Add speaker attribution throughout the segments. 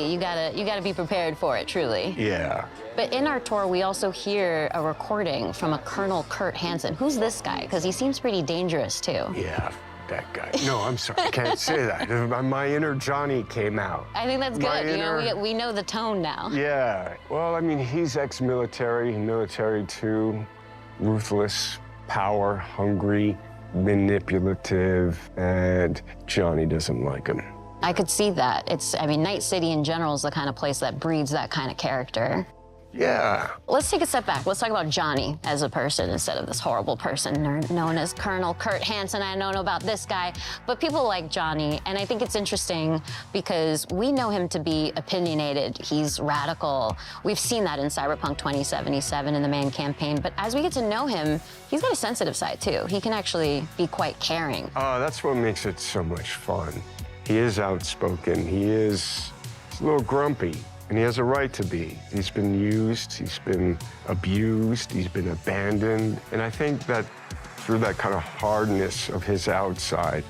Speaker 1: You gotta be prepared for it, truly.
Speaker 2: Yeah.
Speaker 1: But in our tour, we also hear a recording from a Colonel Kurt Hansen. Who's this guy? Because he seems pretty dangerous, too.
Speaker 2: Yeah, that guy. No, I'm sorry, I can't say that. My inner Johnny came out.
Speaker 1: I think that's
Speaker 2: My
Speaker 1: good.
Speaker 2: inner-
Speaker 1: You know, we know the tone now.
Speaker 2: Yeah, well, I mean, he's ex-military, military too, ruthless, power hungry, manipulative, and Johnny doesn't like him.
Speaker 1: I could see that. I mean, Night City in general is the kind of place that breeds that kind of character.
Speaker 2: Yeah.
Speaker 1: Let's take a step back. Let's talk about Johnny as a person instead of this horrible person known as Colonel Kurt Hansen. I don't know about this guy, but people like Johnny, and I think it's interesting because we know him to be opinionated. He's radical. We've seen that in Cyberpunk 2077 in the Man campaign, but as we get to know him, he's got a sensitive side too. He can actually be quite caring.
Speaker 2: That's what makes it so much fun. He is outspoken. He's a little grumpy, and he has a right to be. He's been used, he's been abused, he's been abandoned. And I think that through that kind of hardness of his outside,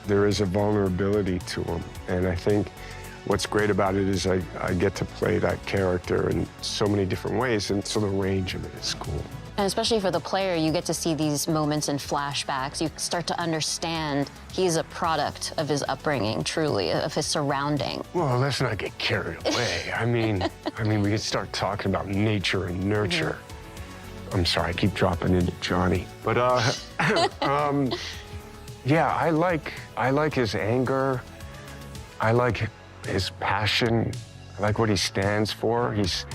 Speaker 2: there is a vulnerability to him. And I think what's great about it is I get to play that character in so many different ways, and so the range of it is cool.
Speaker 1: And especially for the player, you get to see these moments in flashbacks. You start to understand he's a product of his upbringing, truly, of his surrounding.
Speaker 2: Well, let's not get carried away. I mean, we can start talking about nature and nurture. I'm sorry, I keep dropping into Johnny. But, yeah, I like his anger. I like his passion. I like what he stands for. He's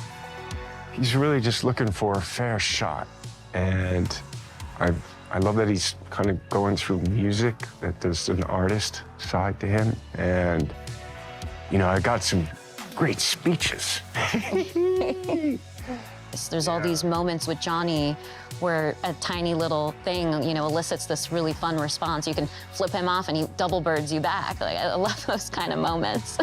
Speaker 2: really just looking for a fair shot. And I love that he's kind of going through music, that there's an artist side to him. And, you know, I got some great speeches.
Speaker 1: There's all these moments with Johnny where a tiny little thing, you know, elicits this really fun response. You can flip him off and he double birds you back. Like, I love those kind of moments.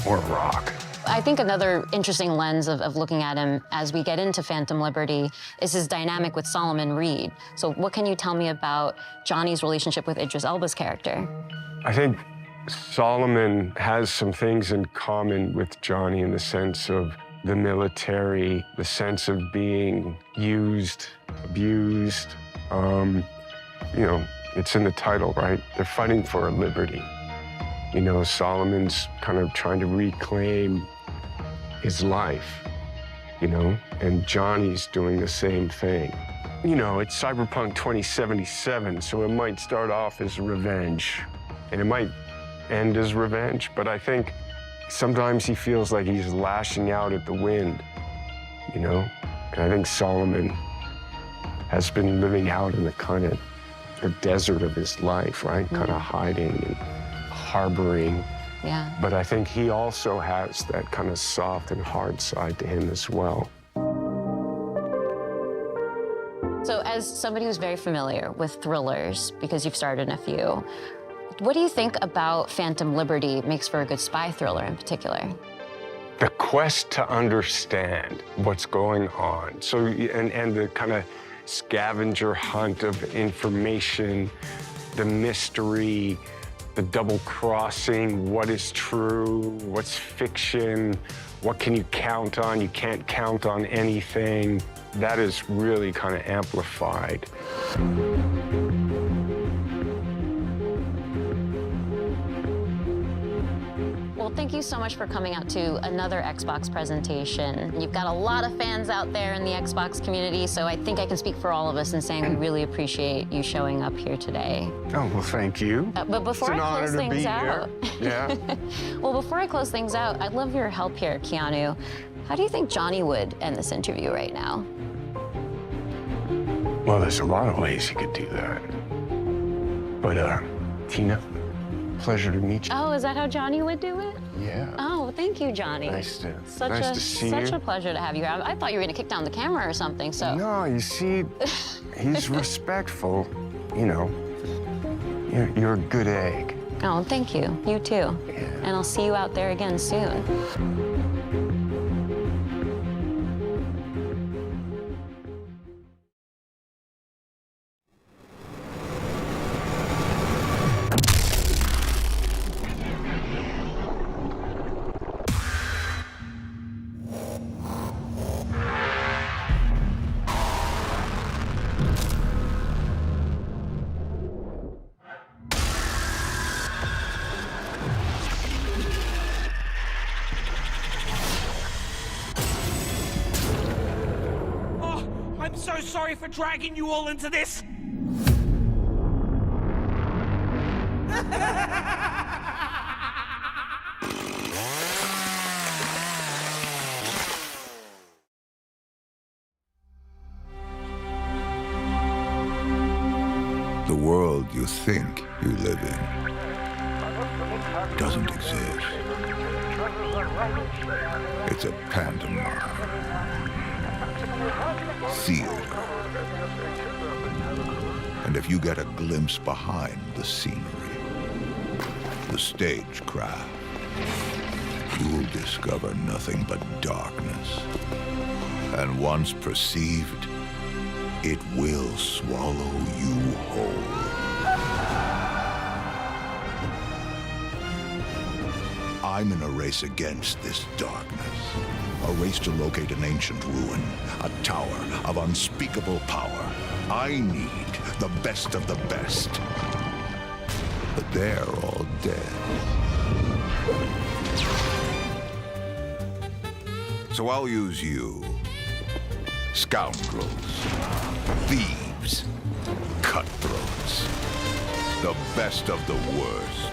Speaker 2: Or rock.
Speaker 1: I think another interesting lens of looking at him as we get into Phantom Liberty is his dynamic with Solomon Reed. So what can you tell me about Johnny's relationship with Idris Elba's character?
Speaker 2: I think Solomon has some things in common with Johnny in the sense of the military, the sense of being used, abused. You know, it's in the title, right? They're fighting for a liberty. You know, Solomon's kind of trying to reclaim his life, you know, and Johnny's doing the same thing. You know, it's Cyberpunk 2077, so it might start off as revenge, and it might end as revenge, but I think sometimes he feels like he's lashing out at the wind, you know? And I think Solomon has been living out in the kind of the desert of his life, right? Kind of hiding and harboring.
Speaker 1: Yeah.
Speaker 2: But I think he also has that kind of soft and hard side to him as well.
Speaker 1: So as somebody who's very familiar with thrillers, because you've starred in a few, what do you think about Phantom Liberty makes for a good spy thriller in particular?
Speaker 2: The quest to understand what's going on. So, and the kind of scavenger hunt of information, the mystery, the double crossing, what is true, what's fiction, what can you count on, you can't count on anything. That is really kind of amplified.
Speaker 1: Well, thank you so much for coming out to another Xbox presentation. You've got a lot of fans out there in the Xbox community, so I think I can speak for all of us in saying we really appreciate you showing up here today.
Speaker 2: Oh, well, thank you.
Speaker 1: But before I close things out,
Speaker 2: Yeah.
Speaker 1: well, before I close things out, I'd love your help here, Keanu. How do you think Johnny would end this interview right now?
Speaker 2: Well, there's a lot of ways you could do that. But, Tina, pleasure to meet you.
Speaker 1: Oh, is that how Johnny would do it?
Speaker 2: Yeah.
Speaker 1: Oh, thank you, Johnny.
Speaker 2: Nice to see you.
Speaker 1: Such a pleasure to have you here. I thought you were going to kick down the camera or something, so.
Speaker 2: No, you see, he's respectful. You know, you're a good egg.
Speaker 1: Oh, thank you. You too.
Speaker 2: Yeah.
Speaker 1: And I'll see you out there again soon.
Speaker 3: so sorry for dragging you all into this.
Speaker 4: The world you think you live in doesn't exist. It's a pantomime. Theater. And if you get a glimpse behind the scenery, the stagecraft, you will discover nothing but darkness. And once perceived, it will swallow you whole. I'm in a race against this darkness. A race to locate an ancient ruin, a tower of unspeakable power. I need the best of the best. But they're all dead. So I'll use you. Scoundrels, thieves, cutthroats, the best of the worst.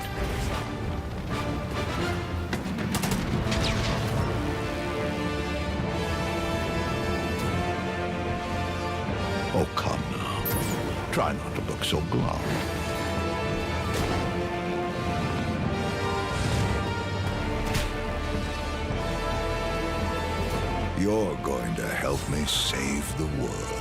Speaker 4: Oh, come now. Try not to look so glum. You're going to help me save the world.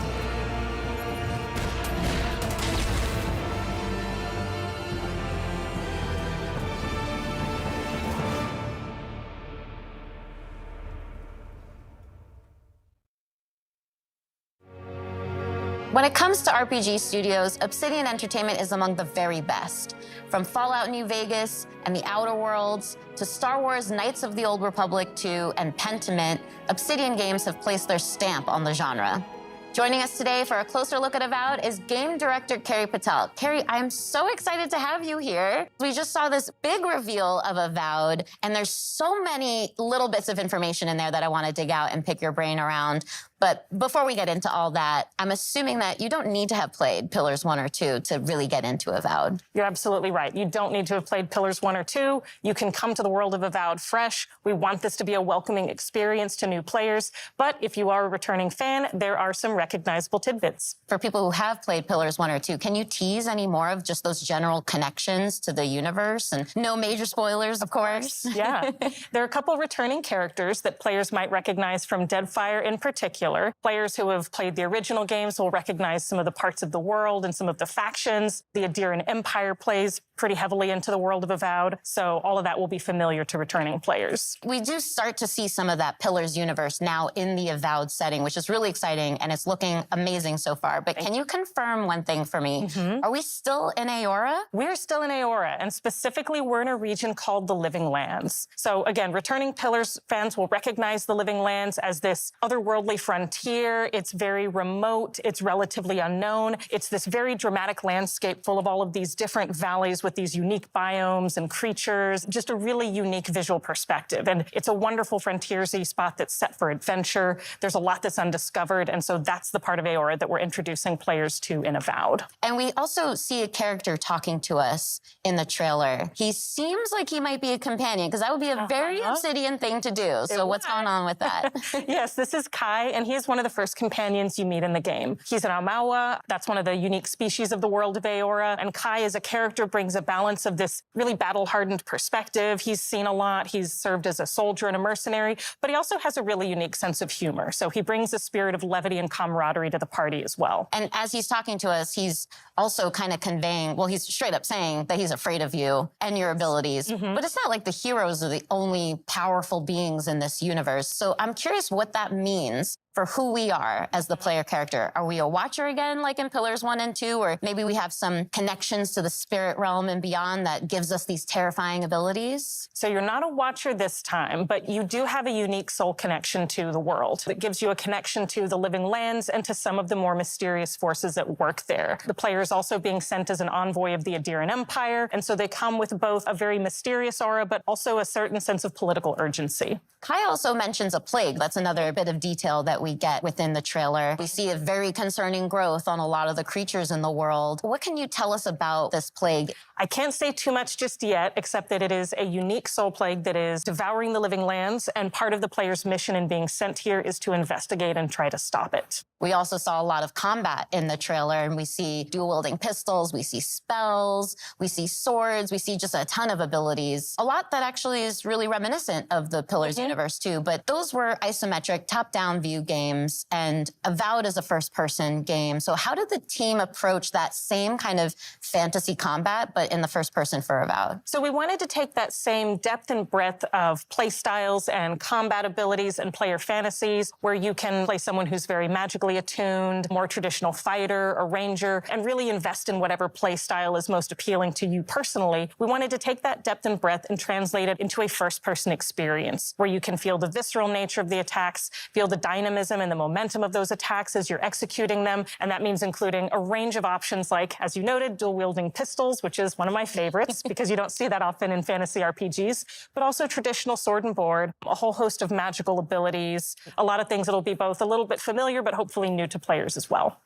Speaker 1: When it comes to RPG studios, Obsidian Entertainment is among the very best. From Fallout New Vegas and The Outer Worlds to Star Wars Knights of the Old Republic 2 and Pentiment, Obsidian games have placed their stamp on the genre. Joining us today for a closer look at Avowed is game director Carrie Patel. Carrie, I'm so excited to have you here. We just saw this big reveal of Avowed, and there's so many little bits of information in there that I want to dig out and pick your brain around. But before we get into all that, I'm assuming that you don't need to have played Pillars 1 or 2 to really get into Avowed.
Speaker 5: You're absolutely right. You don't need to have played Pillars 1 or 2. You can come to the world of Avowed fresh. We want this to be a welcoming experience to new players. But if you are a returning fan, there are some recognizable tidbits.
Speaker 1: For people who have played Pillars 1 or 2, can you tease any more of just those general connections to the universe? And no major spoilers, of course.
Speaker 5: Yeah. There are a couple returning characters that players might recognize from Deadfire in particular. Players who have played the original games will recognize some of the parts of the world and some of the factions. The Adirian Empire plays pretty heavily into the world of Avowed, so all of that will be familiar to returning players.
Speaker 1: We do start to see some of that Pillars universe now in the Avowed setting, which is really exciting, and it's looking amazing so far. But can you confirm one thing for me? Are we still in Aora?
Speaker 5: We're still in Aora, and specifically we're in a region called the Living Lands. So again, returning Pillars fans will recognize the Living Lands as this otherworldly frontier. It's very remote. It's relatively unknown. It's this very dramatic landscape full of all of these different valleys with these unique biomes and creatures, just a really unique visual perspective. And it's a wonderful frontiersy spot that's set for adventure. There's a lot that's undiscovered, and so that's the part of Aora that we're introducing players to in Avowed.
Speaker 1: And we also see a character talking to us in the trailer. He seems like he might be a companion, because that would be a very Obsidian thing to do. So what's going on with that?
Speaker 5: Yes, this is Kai, and he is one of the first companions you meet in the game. He's an Amawa. That's one of the unique species of the world of Aora. And Kai as a character brings a balance of this really battle-hardened perspective. He's seen a lot. He's served as a soldier and a mercenary, but he also has a really unique sense of humor. So he brings a spirit of levity and camaraderie to the party as well.
Speaker 1: And as he's talking to us, he's also kind of conveying, well, he's straight up saying that he's afraid of you and your abilities. But it's not like the heroes are the only powerful beings in this universe. So I'm curious what that means for who we are as the player character. Are we a watcher again, like in Pillars 1 and 2? Or maybe we have some connections to the spirit realm and beyond that gives us these terrifying abilities?
Speaker 5: So you're not a watcher this time, but you do have a unique soul connection to the world. It gives you a connection to the Living Lands and to some of the more mysterious forces at work there. The player is also being sent as an envoy of the Adirian Empire, and so they come with both a very mysterious aura, but also a certain sense of political urgency.
Speaker 1: Kai also mentions a plague. That's another bit of detail that we get within the trailer. We see a very concerning growth on a lot of the creatures in the world. What can you tell us about this plague?
Speaker 5: I can't say too much just yet, except that it is a unique soul plague that is devouring the living lands, and part of the player's mission in being sent here is to investigate and try to stop it.
Speaker 1: We also saw a lot of combat in the trailer, and we see dual-wielding pistols, we see spells, we see swords, we see just a ton of abilities. A lot that actually is really reminiscent of the Pillars universe too, but those were isometric top-down view games, and Avowed is a first-person game. So how did the team approach that same kind of fantasy combat, but in the first person for Avowed?
Speaker 5: So we wanted to take that same depth and breadth of play styles and combat abilities and player fantasies, where you can play someone who's very magically attuned, more traditional fighter or ranger, and really invest in whatever play style is most appealing to you personally. We wanted to take that depth and breadth and translate it into a first-person experience, where you can feel the visceral nature of the attacks, feel the dynamism and the momentum of those attacks as you're executing them, and that means including a range of options like, as you noted, dual-wielding pistols, which is one of my favorites because you don't see that often in fantasy RPGs, but also traditional sword and board, a whole host of magical abilities, a lot of things that'll be both a little bit familiar but hopefully new to players as well.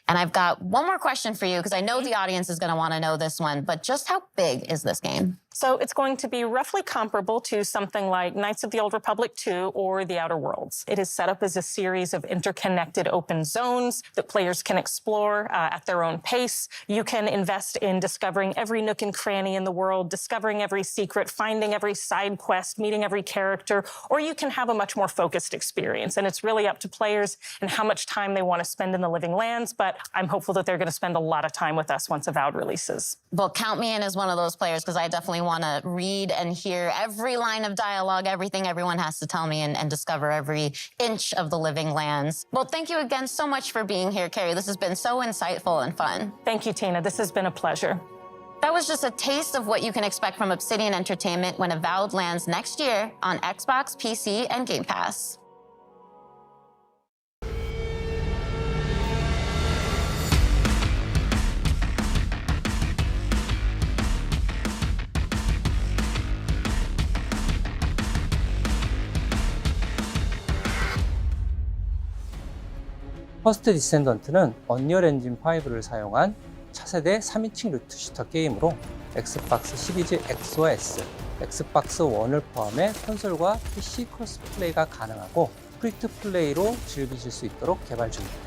Speaker 1: And I've got one more question for you, because I know the audience is going to want to know this one, but just how big is this game?
Speaker 5: So it's going to be roughly comparable to something like Knights of the Old Republic 2 or The Outer Worlds. It is set up as a series of interconnected open zones that players can explore at their own pace. You can invest in discovering every nook and cranny in the world, discovering every secret, finding every side quest, meeting every character, or you can have a much more focused experience. And it's really up to players and how much time they want to spend in the living lands, but I'm hopeful that they're going to spend a lot of time with us once Avowed releases.
Speaker 1: Well, count me in as one of those players, because I definitely want to read and hear every line of dialogue, everything everyone has to tell me, and discover every inch of the living lands. Well, thank you again so much for being here, Carrie. This has been so insightful and fun.
Speaker 5: Thank you, Tina. This has been a pleasure.
Speaker 1: That was just a taste of what you can expect from Obsidian Entertainment when Avowed lands next year on Xbox, PC, and Game Pass.
Speaker 6: 퍼스트 디센던트는 언리얼 엔진 5를 사용한 차세대 3인칭 루트 슈터 게임으로 엑스박스 시리즈 X와 S, 엑스박스 1을 포함해 콘솔과 PC 크로스 플레이가 가능하고 프리트 플레이로 즐기실 수 있도록 개발 중입니다.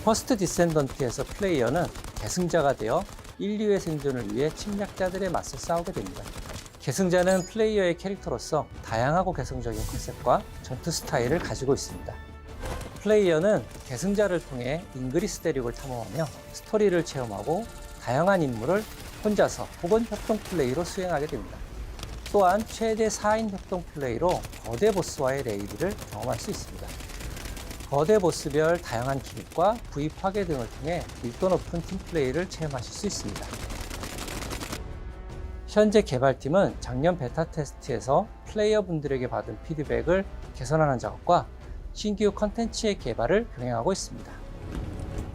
Speaker 6: 퍼스트 디센던트에서 플레이어는 계승자가 되어 인류의 생존을 위해 침략자들에 맞서 싸우게 됩니다. 계승자는 플레이어의 캐릭터로서 다양하고 개성적인 컨셉과 전투 스타일을 가지고 있습니다. 플레이어는 계승자를 통해 잉그리스 대륙을 탐험하며 스토리를 체험하고 다양한 임무를 혼자서 혹은 협동 플레이로 수행하게 됩니다. 또한 최대 4인 협동 플레이로 거대 보스와의 레이드를 경험할 수 있습니다. 거대 보스별 다양한 기믹과 부위 파괴 등을 통해 밀도 높은 팀 플레이를 체험하실 수 있습니다. 현재 개발팀은 작년 베타 테스트에서 플레이어분들에게 받은 피드백을 개선하는 작업과 신규 컨텐츠의 개발을 병행하고 있습니다.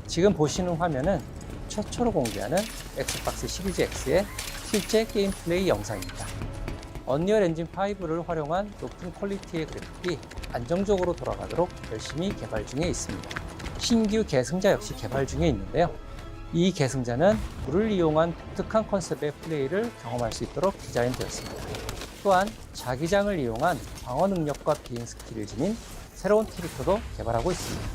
Speaker 6: 지금 보시는 화면은 최초로 공개하는 엑스박스 시리즈 X의 실제 게임 플레이 영상입니다. 언리얼 엔진 5를 활용한 높은 퀄리티의 그래픽이 안정적으로 돌아가도록 열심히 개발 중에 있습니다. 신규 계승자 역시 개발 중에 있는데요. 이 계승자는 물을 이용한 독특한 컨셉의 플레이를 경험할 수 있도록 디자인되었습니다. 또한 자기장을 이용한 방어 능력과 비행 스킬을 지닌 새로운 캐릭터도 개발하고 있습니다.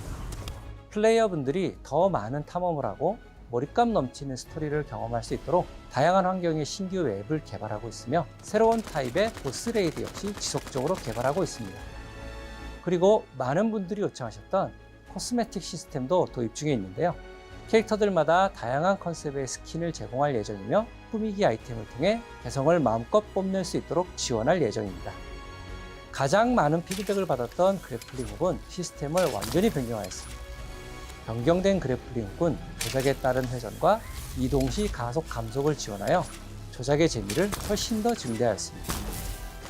Speaker 6: 플레이어분들이 더 많은 탐험을 하고 몰입감 넘치는 스토리를 경험할 수 있도록 다양한 환경의 신규 맵을 개발하고 있으며 새로운 타입의 보스 레이드 역시 지속적으로 개발하고 있습니다. 그리고 많은 분들이 요청하셨던 코스메틱 시스템도 도입 중에 있는데요. 캐릭터들마다 다양한 컨셉의 스킨을 제공할 예정이며 꾸미기 아이템을 통해 개성을 마음껏 뽐낼 수 있도록 지원할 예정입니다. 가장 많은 피드백을 받았던 그래플링 훅은 시스템을 완전히 변경하였습니다. 변경된 그래플링 훅은 조작에 따른 회전과 이동 시 가속 감속을 지원하여 조작의 재미를 훨씬 더 증대하였습니다.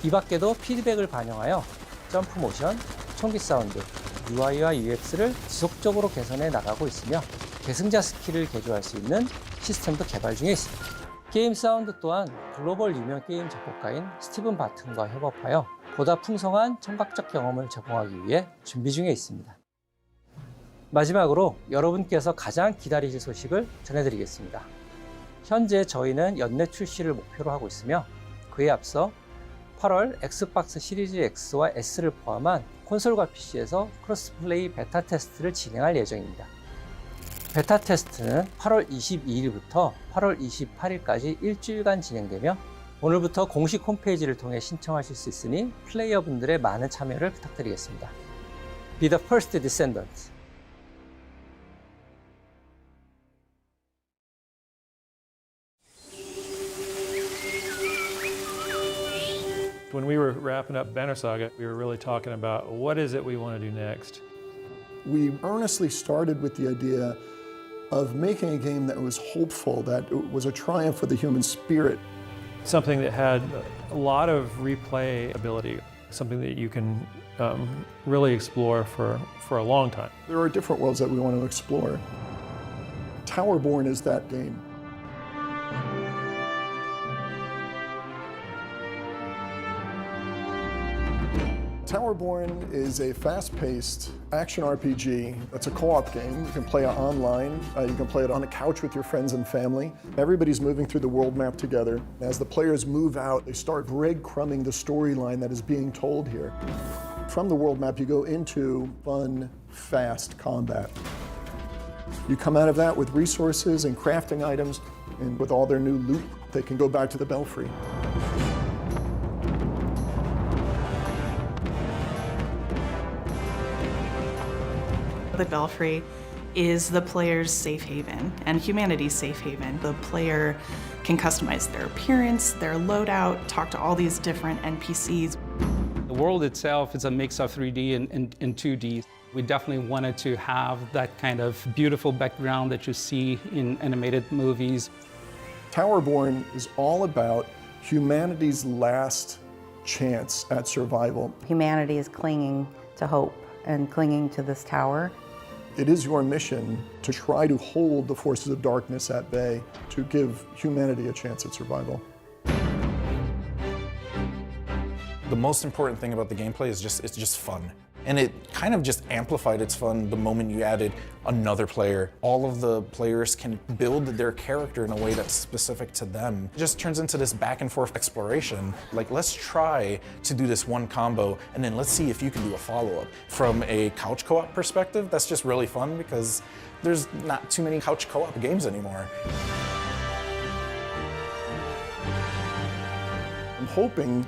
Speaker 6: 이 밖에도 피드백을 반영하여 점프 모션, 총기 사운드, UI와 UX를 지속적으로 개선해 나가고 있으며 계승자 스킬을 개조할 수 있는 시스템도 개발 중에 있습니다. 게임 사운드 또한 글로벌 유명 게임 작곡가인 스티븐 바튼과 협업하여 보다 풍성한 청각적 경험을 제공하기 위해 준비 중에 있습니다. 마지막으로 여러분께서 가장 기다리실 소식을 전해드리겠습니다. 현재 저희는 연내 출시를 목표로 하고 있으며 그에 앞서 8월 엑스박스 시리즈 X와 S를 포함한 콘솔과 PC에서 크로스플레이 베타 테스트를 진행할 예정입니다. 베타 테스트는 8월 22일부터 8월 28일까지 일주일간 진행되며 오늘부터 공식 홈페이지를 통해 신청하실 수 있으니 플레이어분들의 많은 참여를 부탁드리겠습니다. Be the first descendant.
Speaker 7: When we were wrapping up Banner Saga, we were really talking about what is it we want to do next.
Speaker 8: We earnestly started with the idea of making a game that was hopeful, that it was a triumph for the human spirit.
Speaker 7: Something that had a lot of replay ability, something that you can really explore for a long time.
Speaker 8: There are different worlds that we want to explore. Towerborn is that game. Towerborn is a fast-paced action RPG. It's a co-op game. You can play it online. You can play it on a couch with your friends and family. Everybody's moving through the world map together. As the players move out, they start breadcrumbing the storyline that is being told here. From the world map, you go into fun, fast combat. You come out of that with resources and crafting items, and with all their new loot, they can go back to the Belfry.
Speaker 9: The Belfry is the player's safe haven and humanity's safe haven. The player can customize their appearance, their loadout, talk to all these different NPCs.
Speaker 10: The world itself is a mix of 3D and 2D. We definitely wanted to have that kind of beautiful background that you see in animated movies.
Speaker 8: Towerborn is all about humanity's last chance at survival.
Speaker 11: Humanity is clinging to hope and clinging to this tower.
Speaker 8: It is your mission to try to hold the forces of darkness at bay, to give humanity a chance at survival.
Speaker 12: The most important thing about the gameplay is it's just fun. And it kind of just amplified its fun the moment you added another player. All of the players can build their character in a way that's specific to them. It just turns into this back and forth exploration. Like, let's try to do this one combo, and then let's see if you can do a follow-up. From a couch co-op perspective, that's just really fun because there's not too many couch co-op games anymore.
Speaker 8: I'm hoping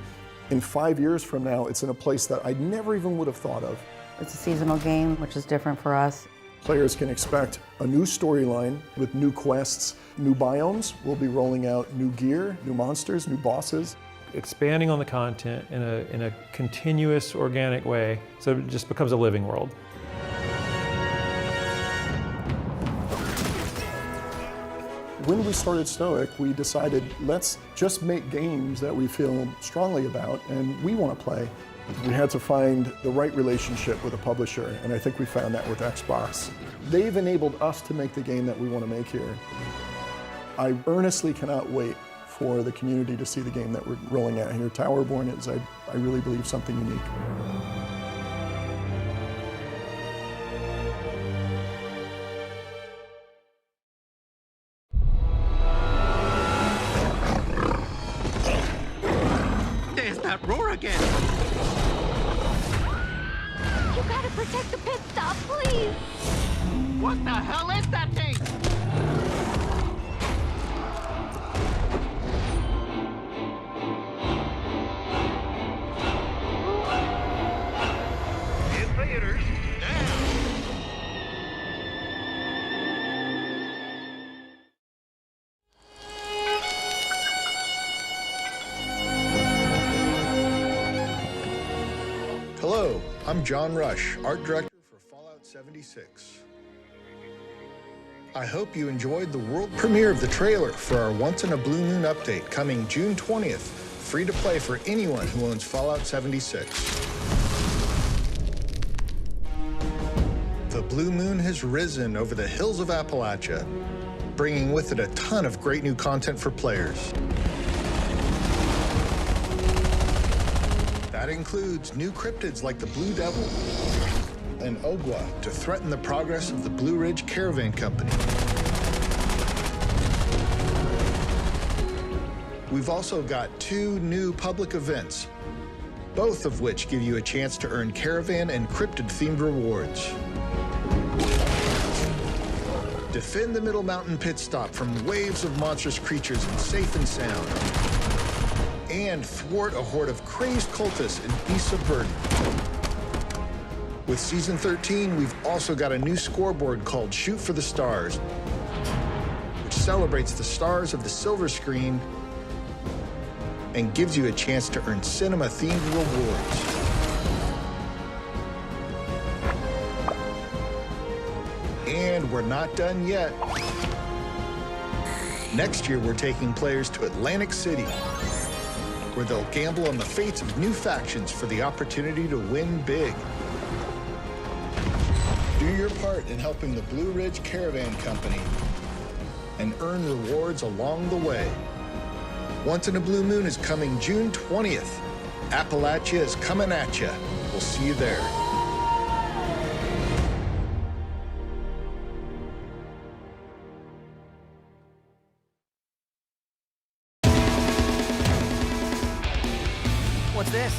Speaker 8: in 5 years from now, it's in a place that I never even would have thought of.
Speaker 11: It's a seasonal game, which is different for us.
Speaker 8: Players can expect a new storyline with new quests, new biomes. We'll be rolling out new gear, new monsters, new bosses.
Speaker 7: Expanding on the content in a continuous, organic way, so it just becomes a living world.
Speaker 8: When we started Stoic, we decided, let's just make games that we feel strongly about and we want to play. We had to find the right relationship with a publisher, and I think we found that with Xbox. They've enabled us to make the game that we want to make here. I earnestly cannot wait for the community to see the game that we're rolling out here. Towerborn is, I really believe, something unique.
Speaker 3: There's that roar again!
Speaker 1: You gotta protect the pit stop, please!
Speaker 3: What the hell is that thing? In theaters now!
Speaker 4: Hello, I'm John Rush, art director for Fallout 76. I hope you enjoyed the world premiere of the trailer for our Once in a Blue Moon update coming June 20th, free to play for anyone who owns Fallout 76. The blue moon has risen over the hills of Appalachia, bringing with it a ton of great new content for players. That includes new cryptids like the Blue Devil,
Speaker 13: and Ogwa to threaten the progress of the Blue Ridge Caravan Company. We've also got 2 new public events, both of which give you a chance to earn caravan and cryptid-themed rewards. Defend the Middle Mountain pit stop from waves of monstrous creatures and safe and sound. And thwart a horde of crazed cultists and beasts of burden. With Season 13, we've also got a new scoreboard called Shoot for the Stars, which celebrates the stars of the silver screen and gives you a chance to earn cinema-themed rewards. And we're not done yet. Next year, we're taking players to Atlantic City, where they'll gamble on the fates of new factions for the opportunity to win big. Do your part in helping the Blue Ridge Caravan Company and earn rewards along the way. Once in a Blue Moon is coming June 20th. Appalachia is coming at ya. We'll see you there.
Speaker 3: What's this?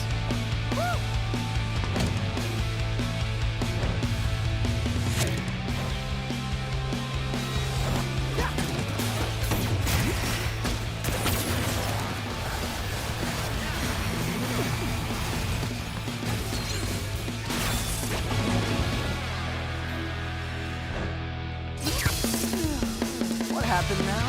Speaker 3: What happened now?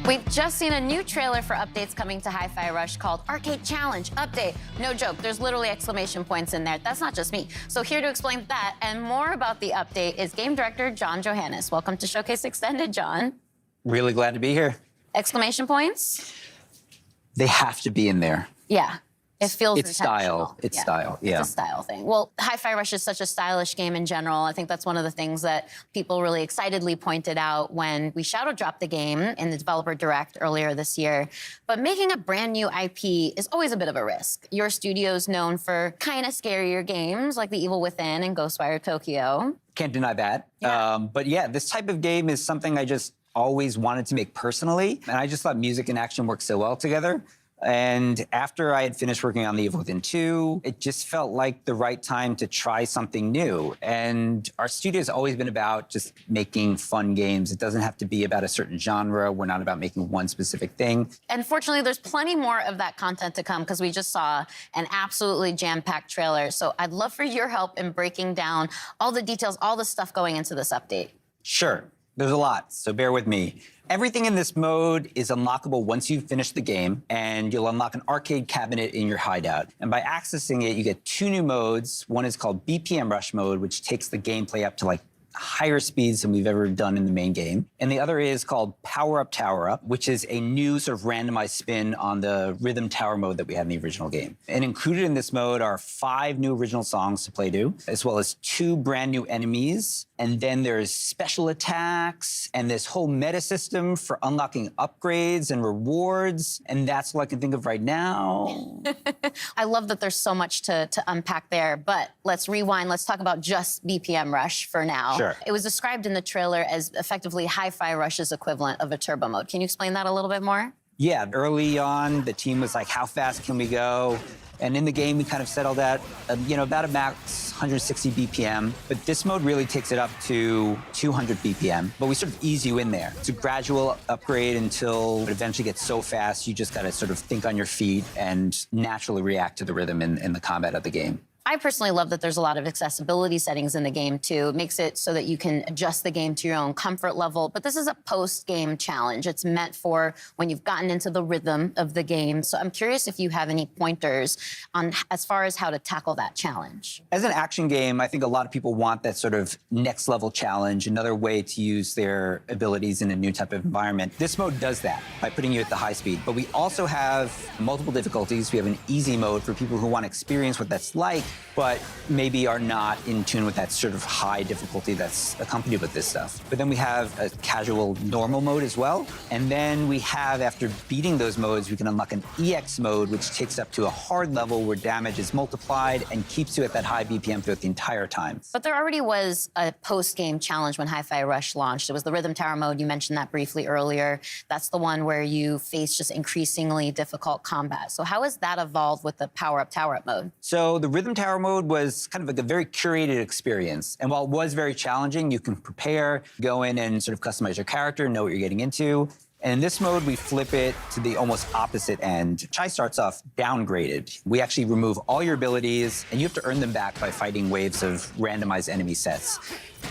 Speaker 1: We've just seen a new trailer for updates coming to Hi-Fi Rush called Arcade Challenge Update. No joke, there's literally exclamation points in there. That's not just me. So here to explain that and more about the update is game director John Johannes. Welcome to Showcase Extended, John.
Speaker 14: Really glad to be here.
Speaker 1: Exclamation points?
Speaker 14: They have to be in there.
Speaker 1: Yeah. It feels
Speaker 14: It's style. It's style. Yeah.
Speaker 1: It's a style thing. Well, Hi-Fi Rush is such a stylish game in general. I think that's one of the things that people really excitedly pointed out when we shadow dropped the game in the developer direct earlier this year. But making a brand new IP is always a bit of a risk. Your studio's known for kind of scarier games like The Evil Within and Ghostwire Tokyo.
Speaker 14: Can't deny that.
Speaker 1: Yeah.
Speaker 14: But yeah, this type of game is something I just always wanted to make personally. And I just thought music and action work so well together. And after I had finished working on The Evil Within 2, it just felt like the right time to try something new. And our studio's always been about just making fun games. It doesn't have to be about a certain genre. We're not about making one specific thing.
Speaker 1: And fortunately, there's plenty more of that content to come because we just saw an absolutely jam-packed trailer. So I'd love for your help in breaking down all the details, all the stuff going into this update.
Speaker 14: Sure. There's a lot, so bear with me. Everything in this mode is unlockable once you've finished the game, and you'll unlock an arcade cabinet in your hideout. And by accessing it, you get 2 new modes. One is called BPM Rush mode, which takes the gameplay up to like higher speeds than we've ever done in the main game. And the other is called Power Up, Tower Up, which is a new sort of randomized spin on the rhythm tower mode that we had in the original game. And included in this mode are 5 new original songs to play to, as well as 2 brand new enemies. And then there's special attacks and this whole meta system for unlocking upgrades and rewards. And that's all I can think of right now.
Speaker 1: I love that there's so much to unpack there, but let's rewind. Let's talk about just BPM Rush for now.
Speaker 14: Sure.
Speaker 1: It was described in the trailer as effectively Hi-Fi Rush's equivalent of a turbo mode. Can you explain that a little bit more?
Speaker 14: Yeah, early on, the team was like, how fast can we go? And in the game, we kind of settled at, about a max 160 BPM. But this mode really takes it up to 200 BPM. But we sort of ease you in there. It's a gradual upgrade until it eventually gets so fast, you just got to sort of think on your feet and naturally react to the rhythm in the combat of the game.
Speaker 1: I personally love that there's a lot of accessibility settings in the game, too. It makes it so that you can adjust the game to your own comfort level. But this is a post-game challenge. It's meant for when you've gotten into the rhythm of the game. So I'm curious if you have any pointers on as far as how to tackle that challenge.
Speaker 14: As an action game, I think a lot of people want that sort of next-level challenge, another way to use their abilities in a new type of environment. This mode does that by putting you at the high speed. But we also have multiple difficulties. We have an easy mode for people who want to experience what that's like, but maybe are not in tune with that sort of high difficulty that's accompanied with this stuff. But then we have a casual normal mode as well. And then we have, after beating those modes, we can unlock an EX mode, which takes up to a hard level where damage is multiplied and keeps you at that high BPM throughout the entire time.
Speaker 1: But there already was a post-game challenge when Hi-Fi Rush launched. It was the Rhythm Tower mode. You mentioned that briefly earlier. That's the one where you face just increasingly difficult combat. So how has that evolved with the Power-Up, Tower-Up mode?
Speaker 14: So the Rhythm Tower mode was kind of like a very curated experience. And while it was very challenging, you can prepare, go in and sort of customize your character, know what you're getting into. And in this mode, we flip it to the almost opposite end. Chai starts off downgraded. We actually remove all your abilities, and you have to earn them back by fighting waves of randomized enemy sets.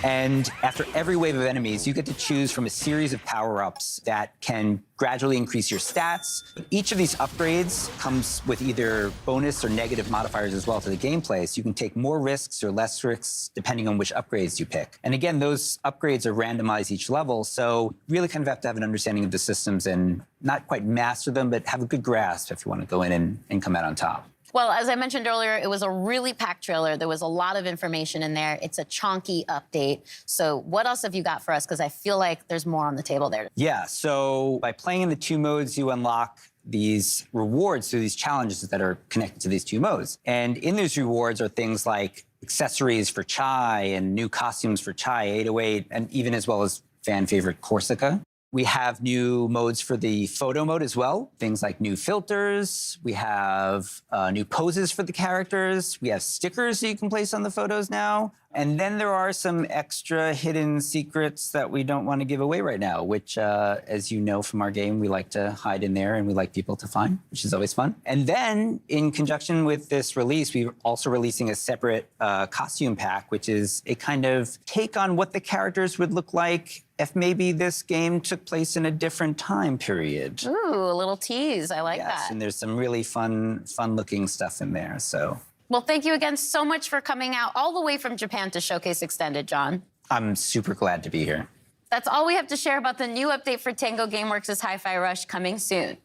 Speaker 14: And after every wave of enemies, you get to choose from a series of power-ups that can gradually increase your stats. Each of these upgrades comes with either bonus or negative modifiers as well to the gameplay, so you can take more risks or less risks depending on which upgrades you pick. And again, those upgrades are randomized each level, so you really kind of have to have an understanding of the systems and not quite master them, but have a good grasp if you want to go in and come out on top.
Speaker 1: Well, as I mentioned earlier, it was a really packed trailer. There was a lot of information in there. It's a chonky update. So what else have you got for us? Because I feel like there's more on the table there.
Speaker 14: Yeah, so by playing in the two modes, you unlock these rewards through these challenges that are connected to these two modes. And in those rewards are things like accessories for Chai and new costumes for Chai 808, and even as well as fan favorite Corsica. We have new modes for the photo mode as well, things like new filters. We have new poses for the characters. We have stickers that you can place on the photos now. And then there are some extra hidden secrets that we don't want to give away right now, which, as you know from our game, we like to hide in there and we like people to find, which is always fun. And then in conjunction with this release, we're also releasing a separate costume pack, which is a kind of take on what the characters would look like if maybe this game took place in a different time period.
Speaker 1: Ooh, a little tease. I like that.
Speaker 14: And there's some really fun-looking stuff in there, so.
Speaker 1: Well, thank you again so much for coming out all the way from Japan to Showcase Extended, John.
Speaker 14: I'm super glad to be here.
Speaker 1: That's all we have to share about the new update for Tango Gameworks' Hi-Fi Rush coming soon.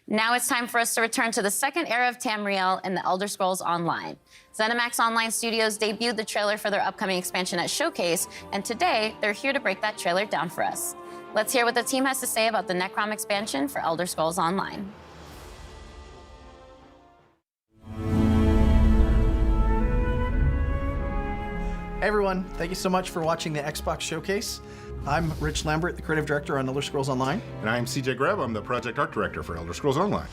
Speaker 1: Now it's time for us to return to the second era of Tamriel in the Elder Scrolls Online. ZeniMax Online Studios debuted the trailer for their upcoming expansion at Showcase, and today they're here to break that trailer down for us. Let's hear what the team has to say about the Necrom expansion for Elder Scrolls Online.
Speaker 3: Hey everyone, thank you so much for watching the Xbox Showcase. I'm Rich Lambert, the creative director on Elder Scrolls Online.
Speaker 15: And I'm CJ Greb, I'm the project art director for Elder Scrolls Online.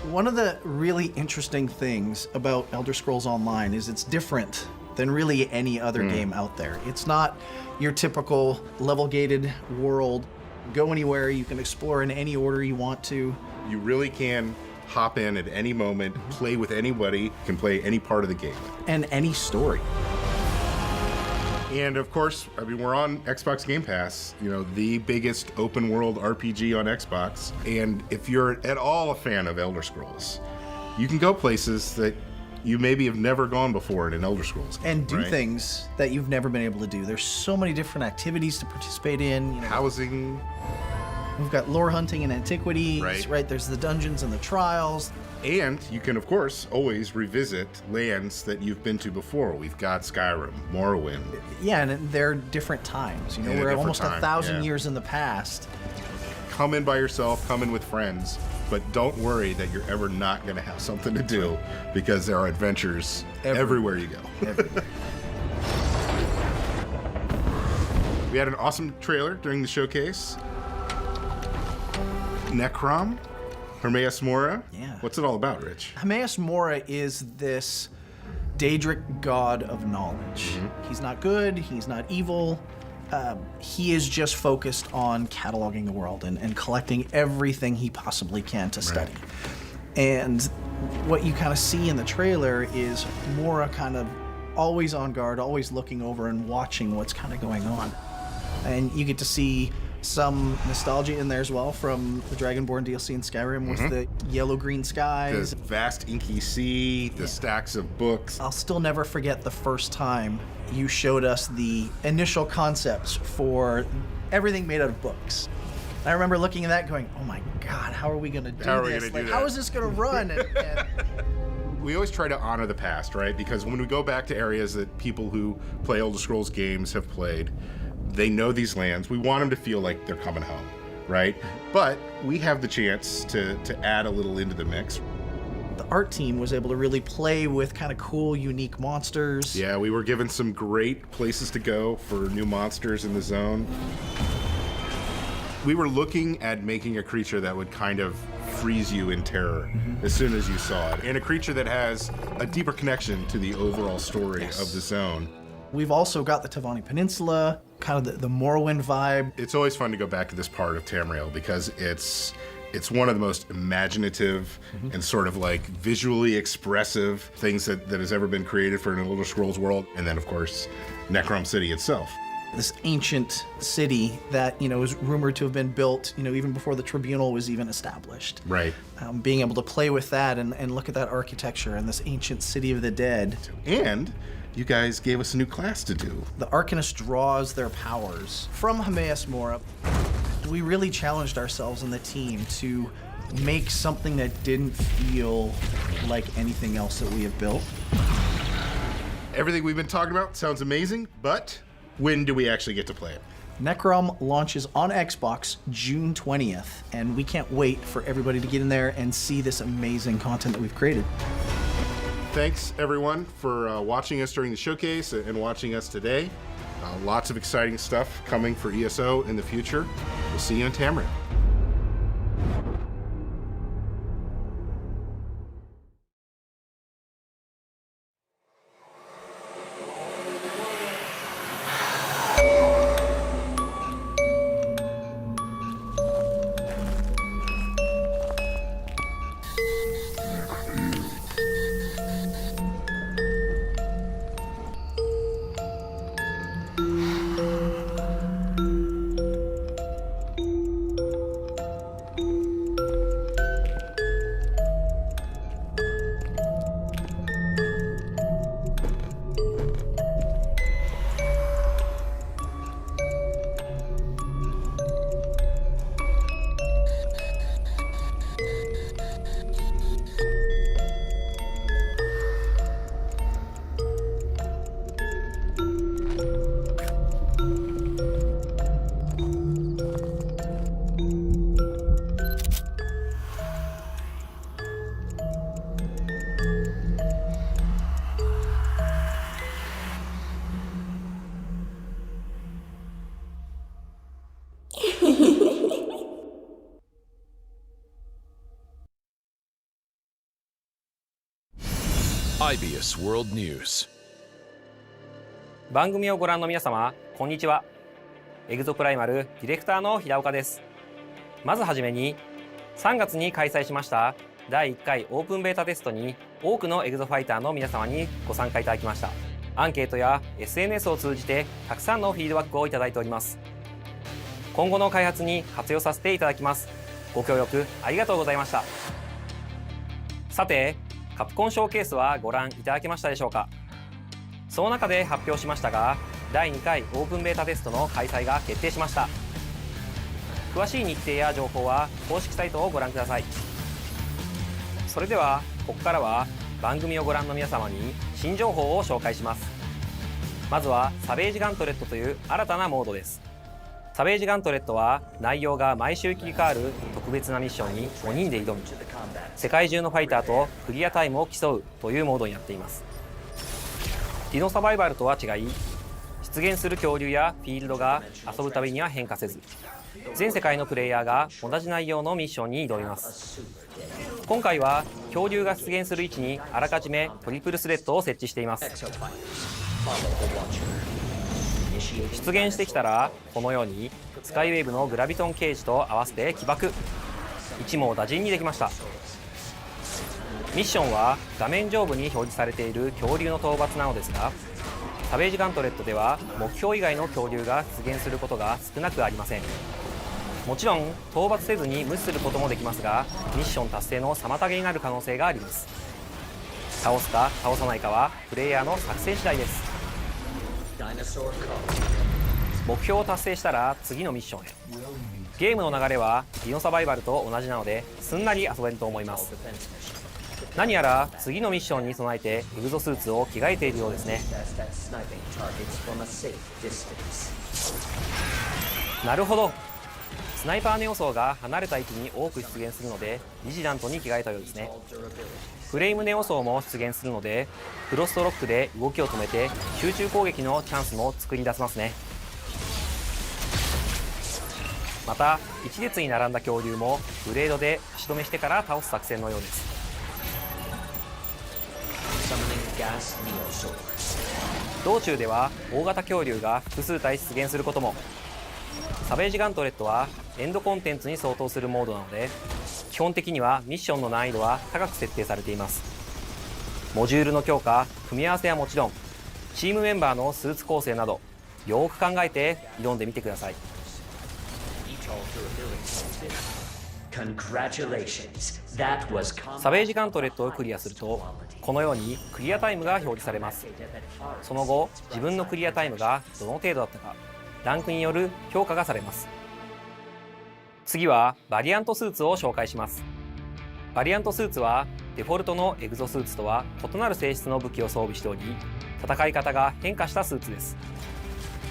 Speaker 3: One of the really interesting things about Elder Scrolls Online is it's different than really any other game out there. It's not your typical level-gated world. Go anywhere, you can explore in any order you want to.
Speaker 15: You really can hop in at any moment, play with anybody, can play any part of the game.
Speaker 3: And any story.
Speaker 15: And of course, I mean, we're on Xbox Game Pass, you know, the biggest open world RPG on Xbox. And if you're at all a fan of Elder Scrolls, you can go places that you maybe have never gone before in an Elder Scrolls game.
Speaker 3: And do things that you've never been able to do. There's so many different activities to participate in. You know,
Speaker 15: housing.
Speaker 3: We've got lore hunting and antiquities, right? There's the dungeons and the trials.
Speaker 15: And you can, of course, always revisit lands that you've been to before. We've got Skyrim, Morrowind.
Speaker 3: Yeah, and they're different times. You know, we're almost 1,000 years in the past.
Speaker 15: Come in by yourself, come in with friends, but don't worry that you're ever not going to have something to do, because there are adventures everywhere you go.
Speaker 3: Everywhere.
Speaker 15: We had an awesome trailer during the showcase. Necrom, Hermaeus Mora?
Speaker 3: Yeah.
Speaker 15: What's it all about, Rich?
Speaker 3: Hermaeus Mora is this Daedric god of knowledge. He's not good, he's not evil. He is just focused on cataloging the world and collecting everything he possibly can to study. And what you kind of see in the trailer is Mora kind of always on guard, always looking over and watching what's kind of going on. And you get to see some nostalgia in there as well from the Dragonborn DLC in Skyrim with the yellow-green skies.
Speaker 15: The vast inky sea, the stacks of books.
Speaker 3: I'll still never forget the first time you showed us the initial concepts for everything made out of books. I remember looking at that going, oh my God, how are we gonna do this? How is this gonna run?
Speaker 15: We always try to honor the past, right? Because when we go back to areas that people who play Elder Scrolls games have played, they know these lands. We want them to feel like they're coming home, right? But we have the chance to add a little into the mix.
Speaker 3: The art team was able to really play with kind of cool, unique monsters.
Speaker 15: Yeah, we were given some great places to go for new monsters in the zone. We were looking at making a creature that would kind of freeze you in terror as soon as you saw it, and a creature that has a deeper connection to the overall story of the zone.
Speaker 3: We've also got the Tavani Peninsula, kind of the Morrowind vibe.
Speaker 15: It's always fun to go back to this part of Tamriel because it's one of the most imaginative and sort of like visually expressive things that has ever been created for an Elder Scrolls world. And then, of course, Necrom City itself.
Speaker 3: This ancient city that, is rumored to have been built, even before the Tribunal was even established.
Speaker 15: Right.
Speaker 3: Being able to play with that and look at that architecture and this ancient city of the dead.
Speaker 15: And you guys gave us a new class to do.
Speaker 3: The Arcanist draws their powers from Hermaeus Mora. We really challenged ourselves and the team to make something that didn't feel like anything else that we have built.
Speaker 15: Everything we've been talking about sounds amazing, but when do we actually get to play it?
Speaker 3: Necrom launches on Xbox June 20th, and we can't wait for everybody to get in there and see this amazing content that we've created.
Speaker 15: Thanks, everyone, for watching us during the showcase and watching us today. Lots of exciting stuff coming for ESO in the future. We'll see you in Tamriel.
Speaker 16: IBS World News
Speaker 17: 番組をご覧の皆様、こんにちは。エグゾプライマルディレクターの平岡です。まずはじめに、3月に開催しました第1回オープンベータテストに多くのエグゾファイターの皆様にご参加いただきました。アンケートや SNS を通じてたくさんのフィードバックをいただいております。今後の開発に活用させていただきます。ご協力ありがとうございました。さて、カプコンショーケースはご覧いただけましたでしょうか。その中で発表しましたが、第2回オープンベータテストの開催が決定しました。詳しい日程や情報は公式サイトをご覧ください。それではここからは番組をご覧の皆様に新情報を紹介します。まずはサベージガントレットという新たなモードです。サベージガントレットは内容が毎週切り替わる特別なミッションに5人で挑む世界中のファイターとクリアタイムを競うというモードになっています。ディノサバイバルとは違い、出現する恐竜やフィールドが遊ぶたびには変化せず、全世界のプレイヤーが同じ内容のミッションに挑みます。今回は恐竜が出現する位置にあらかじめトリプルスレッドを設置しています。出現してきたらこのようにスカイウェーブのグラビトンケージと合わせて起爆、一網打尽にできました。ミッションは画面上部に表示されている恐竜の討伐なのですが、サベージガントレットでは目標以外の恐竜が出現することが少なくありません。もちろん討伐せずに無視することもできますが、ミッション達成の妨げになる可能性があります。倒すか倒さないかはプレイヤーの作戦次第です。目標を達成したら次のミッションへ。ゲームの流れはディノサバイバルと同じなのですんなり遊べると思います。何やら次のミッションに備えてエグゾスーツを着替えているようですね。なるほど、スナイパーネオソが離れた位置に多く出現するのでビジラントに着替えたようですね。フレームネオソーも出現するのでフロストロックで動きを止めて集中攻撃のチャンスも作り出せますね。また一列に並んだ恐竜もブレードで足止めしてから倒す作戦のようです。道中では大型恐竜が複数体出現することも。サベージガントレットはエンドコンテンツに相当するモードなので、基本的にはミッションの難易度は高く設定されています。モジュールの強化、組み合わせはもちろんチームメンバーのスーツ構成などよく考えて挑んでみてください。サベージガントレットをクリアするとこのようにクリアタイムが表示されます。その後自分のクリアタイムがどの程度だったかランクによる評価がされます。次はバリアントスーツを紹介します。バリアントスーツはデフォルトのエグゾスーツとは異なる性質の武器を装備しており、戦い方が変化したスーツです。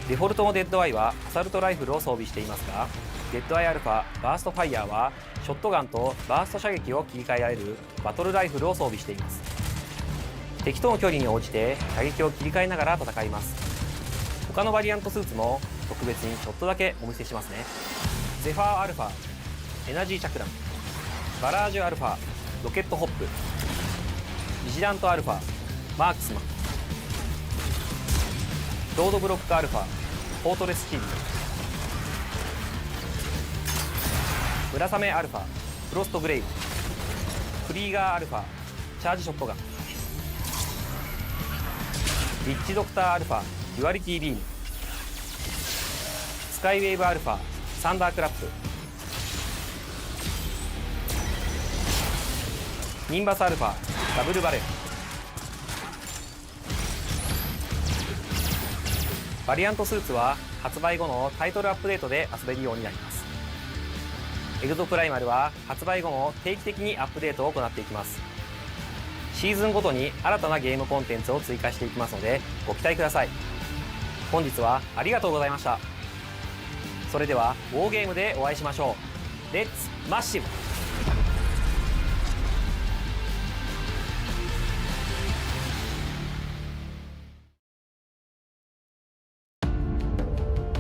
Speaker 17: デフォルトのデッドアイはアサルトライフルを装備していますが、デッドアイアルファバーストファイヤーはショットガンとバースト射撃を切り替えられるバトルライフルを装備しています。敵との距離に応じて射撃を切り替えながら戦います。他のバリアントスーツも特別にちょっとだけお見せしますね。ゼファーアルファ、エナジーチャクラン、バラージュアルファ、ロケットホップ、ビジラントアルファ、マークスマン、ロードブロックアルファ、フォートレスシールド、ムラサメアルファ、フロストブレイブ、クリーガーアルファ、チャージショットガン、リッチドクターアルファ、デュアリティビーム、スカイウェーブアルファ、サンダークラップ、ニンバスアルファ、ダブルバレル。バリアントスーツは発売後のタイトルアップデートで遊べるようになります。エグゾプライマルは発売後も定期的にアップデートを行っていきます。シーズンごとに新たなゲームコンテンツを追加していきますのでご期待ください。本日はありがとうございました。それではウォーゲームでお会いしましょう。レッツマッシブ。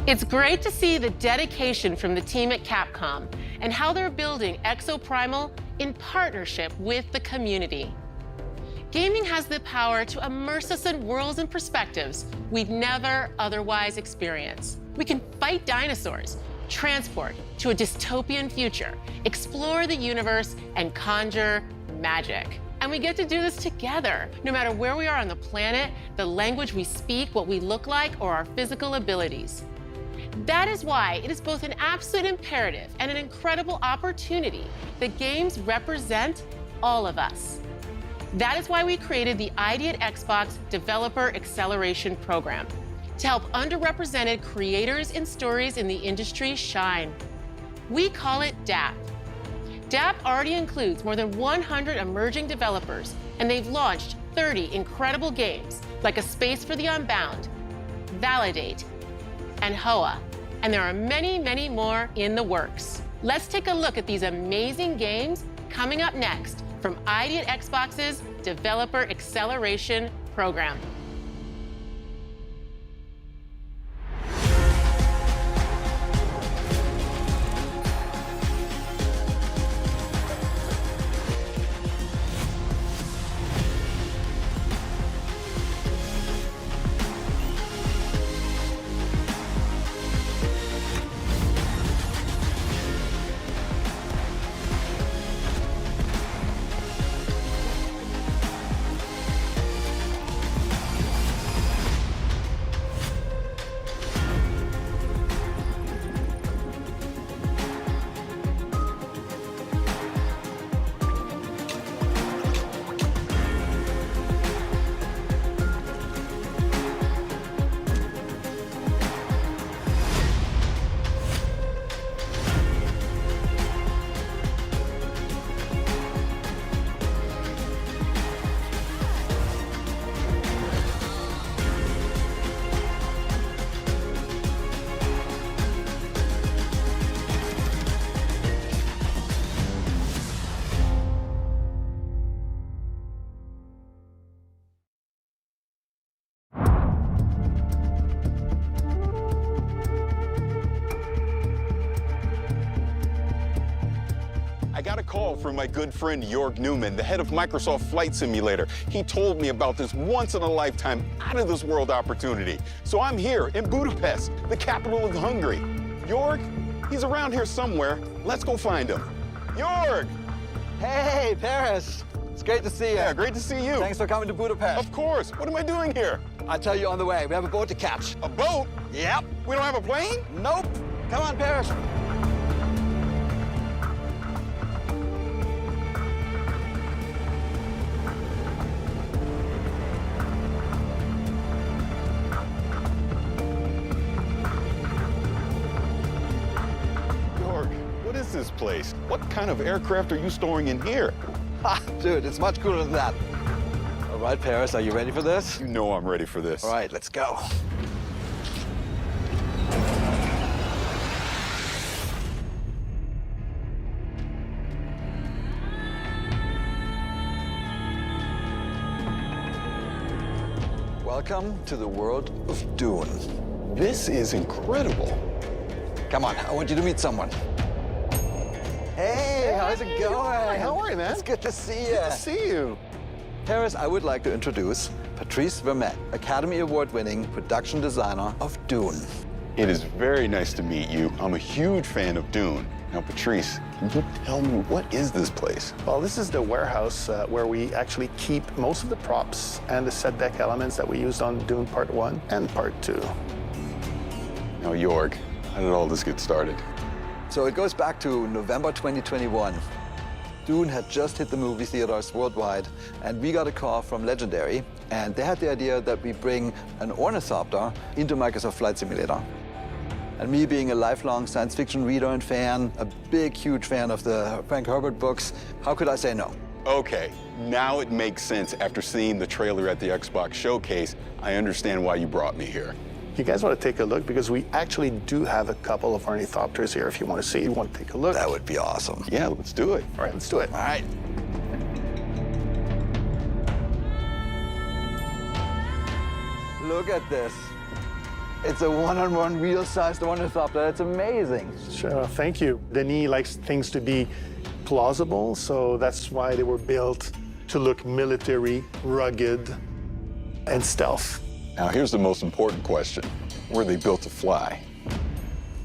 Speaker 18: It's great to see the dedication from the team at Capcom and how they're building Exoprimal in partnership with the community. Gaming has the power to immerse us in worlds and perspectives we'd never otherwise experience. We can fight dinosaurs, transport to a dystopian future, explore the universe, and conjure magic. And we get to do this together, no matter where we are on the planet, the language we speak, what we look like, or our physical abilities. That is why it is both an absolute imperative and an incredible opportunity that games represent all of us. That is why we created the ID at Xbox Developer Acceleration Program to help underrepresented creators and stories in the industry shine. We call it DAP. DAP already includes more than 100 emerging developers, and they've launched 30 incredible games like A Space for the Unbound, Validate, and Hoa, and there are many, many more in the works. Let's take a look at these amazing games coming up next from ID at Xbox's Developer Acceleration Program.
Speaker 19: I got a call from my good friend Jörg Newman, the head of Microsoft Flight Simulator. He told me about this once-in-a-lifetime, out-of-this-world opportunity. So I'm here in Budapest, the capital of Hungary. Jörg, he's around here somewhere. Let's go find him. Jörg!
Speaker 20: Hey, Paris! It's great to see you.
Speaker 19: Yeah, great to see you.
Speaker 20: Thanks for coming to Budapest.
Speaker 19: Of course. What am I doing here?
Speaker 20: I'll tell you on the way. We have a boat to catch.
Speaker 19: A boat?
Speaker 20: Yep.
Speaker 19: We don't have a plane?
Speaker 20: Nope. Come on, Paris.
Speaker 19: What is this place? What kind of aircraft are you storing in here?
Speaker 20: Ha, dude, it's much cooler than that. All right, Paris, are you ready for this?
Speaker 19: You know I'm ready for this.
Speaker 20: All right, let's go. Welcome to the world of Dune.
Speaker 19: This is incredible.
Speaker 20: Come on, I want you to meet someone. Hey, how's it going?
Speaker 19: How are you, man?
Speaker 20: It's good to see you.
Speaker 19: Good to see you.
Speaker 20: Paris, I would like to introduce Patrice Vermette, Academy Award-winning production designer of Dune.
Speaker 19: It is very nice to meet you. I'm a huge fan of Dune. Now, Patrice, can you tell me, what is this place?
Speaker 21: Well, this is the warehouse where we actually keep most of the props and the set deck elements that we used on Dune Part 1 and Part 2.
Speaker 19: Now, Jörg, how did all this get started?
Speaker 20: So it goes back to November 2021. Dune had just hit the movie theaters worldwide, and we got a call from Legendary, and they had the idea that we bring an ornithopter into Microsoft Flight Simulator. And me being a lifelong science fiction reader and fan, a big, huge fan of the Frank Herbert books, how could I say no?
Speaker 19: Okay, now it makes sense after seeing the trailer at the Xbox showcase. I understand why you brought me here.
Speaker 21: You guys want to take a look? Because we actually do have a couple of ornithopters here if you want to see. You want to take a look?
Speaker 20: That would be awesome.
Speaker 19: Yeah, let's do it.
Speaker 21: All right, let's do it.
Speaker 20: All right. Look at this. It's a one-on-one real-sized ornithopter. It's amazing.
Speaker 21: Sure, thank you. Denis likes things to be plausible, so that's why they were built to look military, rugged, and stealth.
Speaker 19: Now, here's the most important question. Were they built to fly?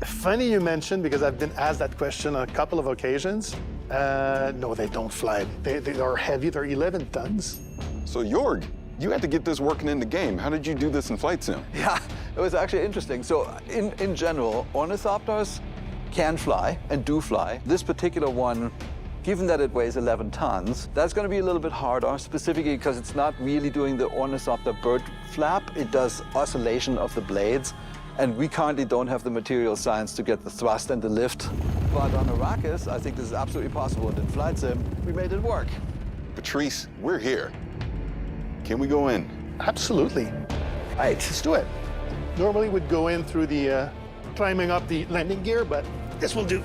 Speaker 21: Funny you mentioned, because I've been asked that question on a couple of occasions. No, they don't fly. They are heavy. They're 11 tons.
Speaker 19: So, Jörg, you had to get this working in the game. How did you do this in Flight Sim?
Speaker 20: Yeah, it was actually interesting. So, in general, ornithopters can fly and do fly. This particular one, given that it weighs 11 tons, that's going to be a little bit harder, specifically because it's not really doing the ornithopter bird flap. It does oscillation of the blades, and we currently don't have the material science to get the thrust and the lift. But on Arrakis, I think this is absolutely possible, and in Flight Sim, we made it work.
Speaker 19: Patrice, we're here. Can we go in?
Speaker 21: Absolutely. All right, let's do it. Normally we'd go in through the climbing up the landing gear, but this will do.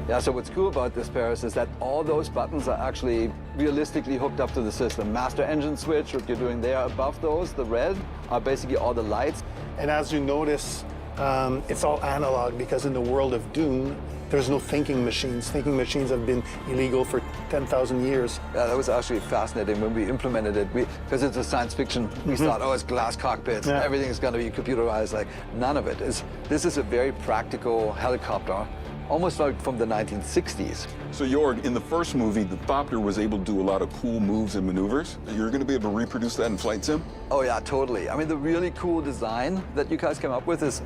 Speaker 20: Yeah, so what's cool about this, Paris, is that all those buttons are actually realistically hooked up to the system. Master engine switch, what you're doing there above those, the red, are basically all the lights.
Speaker 21: And as you notice, it's all analog because in the world of Dune, there's no thinking machines. Thinking machines have been illegal for 10,000 years.
Speaker 20: Yeah, that was actually fascinating when we implemented it. Because it's a science fiction, we thought, oh, it's glass cockpits, everything's gonna be computerized. Like, none of it is. This is a very practical helicopter, almost like from the 1960s.
Speaker 19: So, Jörg, in the first movie, the Thopter was able to do a lot of cool moves and maneuvers. You're going to be able to reproduce that in Flight Sim?
Speaker 20: Oh, yeah, totally. I mean, the really cool design that you guys came up with is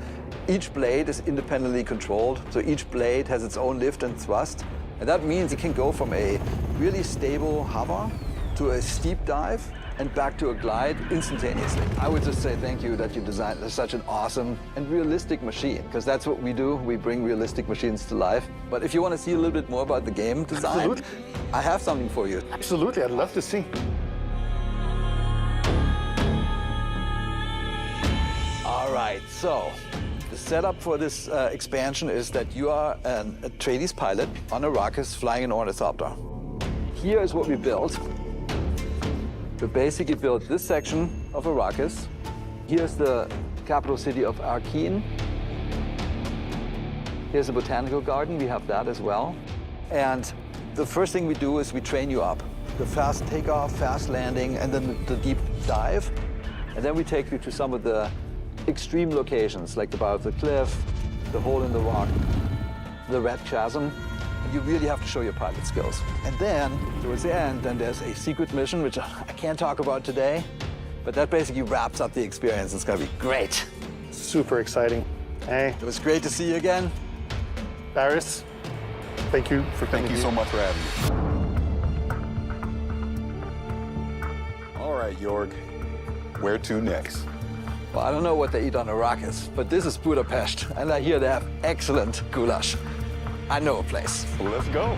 Speaker 20: each blade is independently controlled. So each blade has its own lift and thrust. And that means it can go from a really stable hover to a steep dive and back to a glide instantaneously. I would just say thank you that you designed such an awesome and realistic machine, because that's what we do. We bring realistic machines to life. But if you want to see a little bit more about the game design,
Speaker 21: Absolutely.
Speaker 20: I have something for you.
Speaker 21: Absolutely, I'd love to see.
Speaker 20: All right, so the setup for this expansion is that you are an Atreides pilot on Arrakis flying an ornithopter. Here is what we built. We basically built this section of Arrakis. Here's the capital city of Arkin. Here's a botanical garden, we have that as well. And the first thing we do is we train you up. The fast takeoff, fast landing, and then the deep dive. And then we take you to some of the extreme locations, like the bow of the cliff, the hole in the rock, the red chasm. And you really have to show your pilot skills. And then, towards the end, then there's a secret mission, which I can't talk about today, but that basically wraps up the experience. It's gonna be great.
Speaker 21: Super exciting. Hey.
Speaker 20: It was great to see you again.
Speaker 21: Barris, thank you for coming.
Speaker 19: Thank you so much for having me. All right, Jorg, where to next?
Speaker 20: Well, I don't know what they eat on Arrakis, but this is Budapest, and I hear they have excellent goulash. I know a place.
Speaker 19: Well, let's go.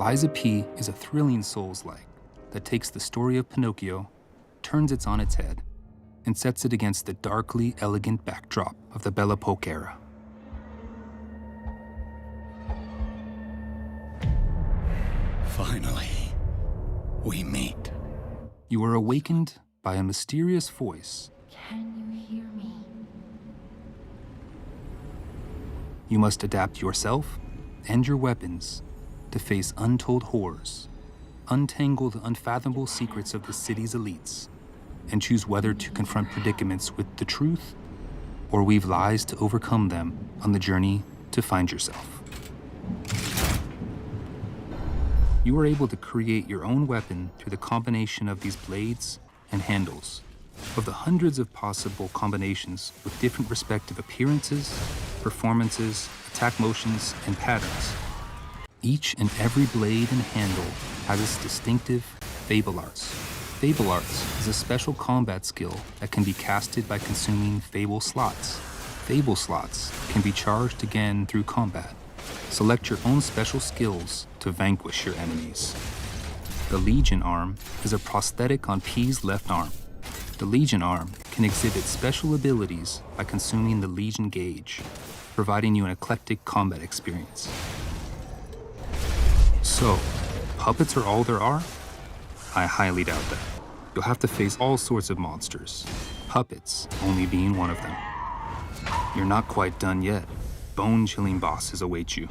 Speaker 2: Liza P. is a thrilling Souls-like that takes the story of Pinocchio, turns it on its head, and sets it against the darkly elegant backdrop of the Belle Époque era.
Speaker 22: Finally, we meet.
Speaker 2: You are awakened by a mysterious voice.
Speaker 23: Can you hear me?
Speaker 2: You must adapt yourself and your weapons to face untold horrors, untangle the unfathomable secrets of the city's elites, and choose whether to confront predicaments with the truth or weave lies to overcome them on the journey to find yourself. You are able to create your own weapon through the combination of these blades and handles. Of the hundreds of possible combinations with different respective appearances, performances, attack motions, and patterns, each and every blade and handle has its distinctive Fable Arts. Fable Arts is a special combat skill that can be casted by consuming Fable slots. Fable slots can be charged again through combat. Select your own special skills to vanquish your enemies. The Legion Arm is a prosthetic on P's left arm. The Legion Arm can exhibit special abilities by consuming the Legion Gauge, providing you an eclectic combat experience. So, puppets are all there are? I highly doubt that. You'll have to face all sorts of monsters, puppets only being one of them. You're not quite done yet. Bone-chilling bosses await you.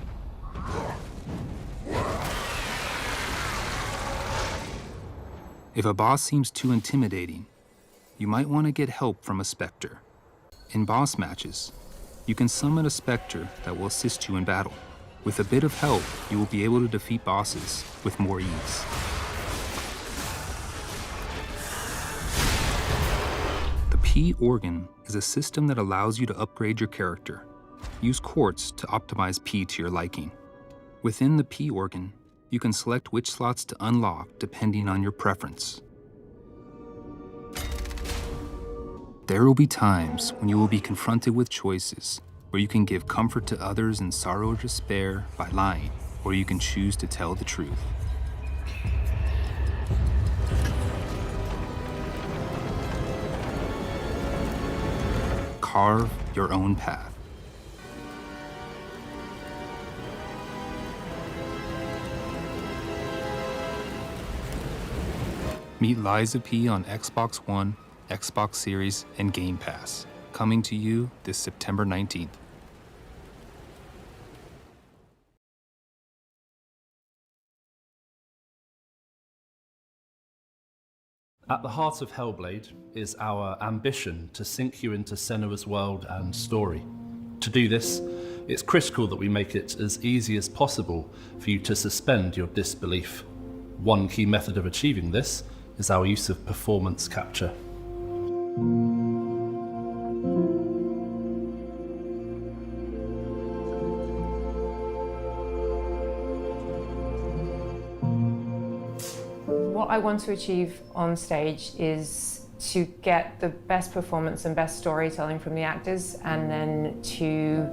Speaker 2: If a boss seems too intimidating, you might want to get help from a specter. In boss matches, you can summon a specter that will assist you in battle. With a bit of help, you will be able to defeat bosses with more ease. The P organ is a system that allows you to upgrade your character. Use quartz to optimize P to your liking. Within the P organ, you can select which slots to unlock depending on your preference. There will be times when you will be confronted with choices where you can give comfort to others in sorrow or despair by lying, or you can choose to tell the truth. Carve your own path. Meet Liza P on Xbox One, Xbox Series, and Game Pass, coming to you this September 19th.
Speaker 5: At the heart of Hellblade is our ambition to sink you into Senua's world and story. To do this, it's critical that we make it as easy as possible for you to suspend your disbelief. One key method of achieving this is our use of performance capture.
Speaker 6: What I want to achieve on stage is to get the best performance and best storytelling from the actors, and then to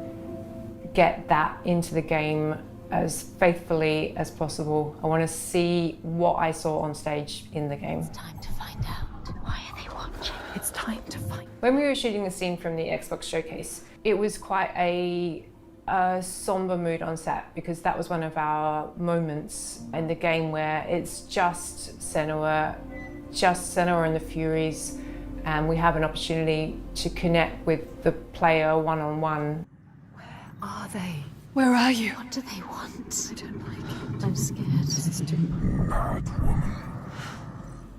Speaker 6: get that into the game as faithfully as possible. I want to see what I saw on stage in the game.
Speaker 1: It's time to find out. Why are they watching? It's time to find out.
Speaker 6: When we were shooting a scene from the Xbox showcase, it was quite a somber mood on set, because that was one of our moments in the game where it's just Senua and the Furies, and we have an opportunity to connect with the player one-on-one.
Speaker 1: Where are they?
Speaker 22: Where are you?
Speaker 1: What do they want? I don't like it. I'm scared. This is too
Speaker 4: Bad woman.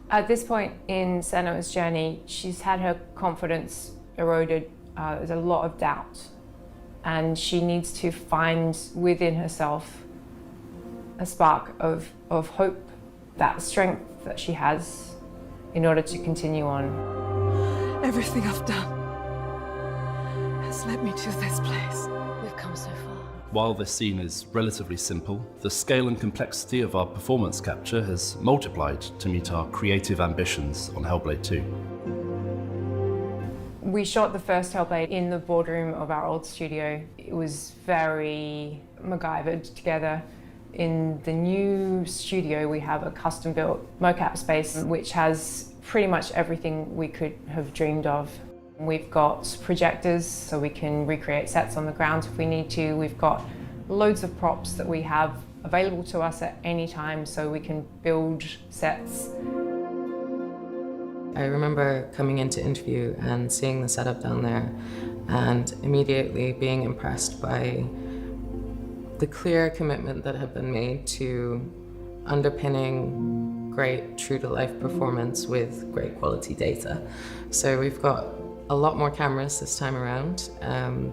Speaker 6: At this point in Senua's journey, she's had her confidence eroded. There's a lot of doubt, and she needs to find within herself a spark of hope, that strength that she has, in order to continue on.
Speaker 22: Everything I've done has led me to this place.
Speaker 1: We've come so far.
Speaker 5: While this scene is relatively simple, the scale and complexity of our performance capture has multiplied to meet our creative ambitions on Hellblade 2.
Speaker 6: We shot the first Hellblade in the boardroom of our old studio. It was very MacGyvered together. In the new studio, we have a custom-built mocap space, which has pretty much everything we could have dreamed of. We've got projectors, so we can recreate sets on the ground if we need to. We've got loads of props that we have available to us at any time, so we can build sets.
Speaker 23: I remember coming into interview and seeing the setup down there, and immediately being impressed by the clear commitment that had been made to underpinning great true-to-life performance with great quality data. So we've got a lot more cameras this time around.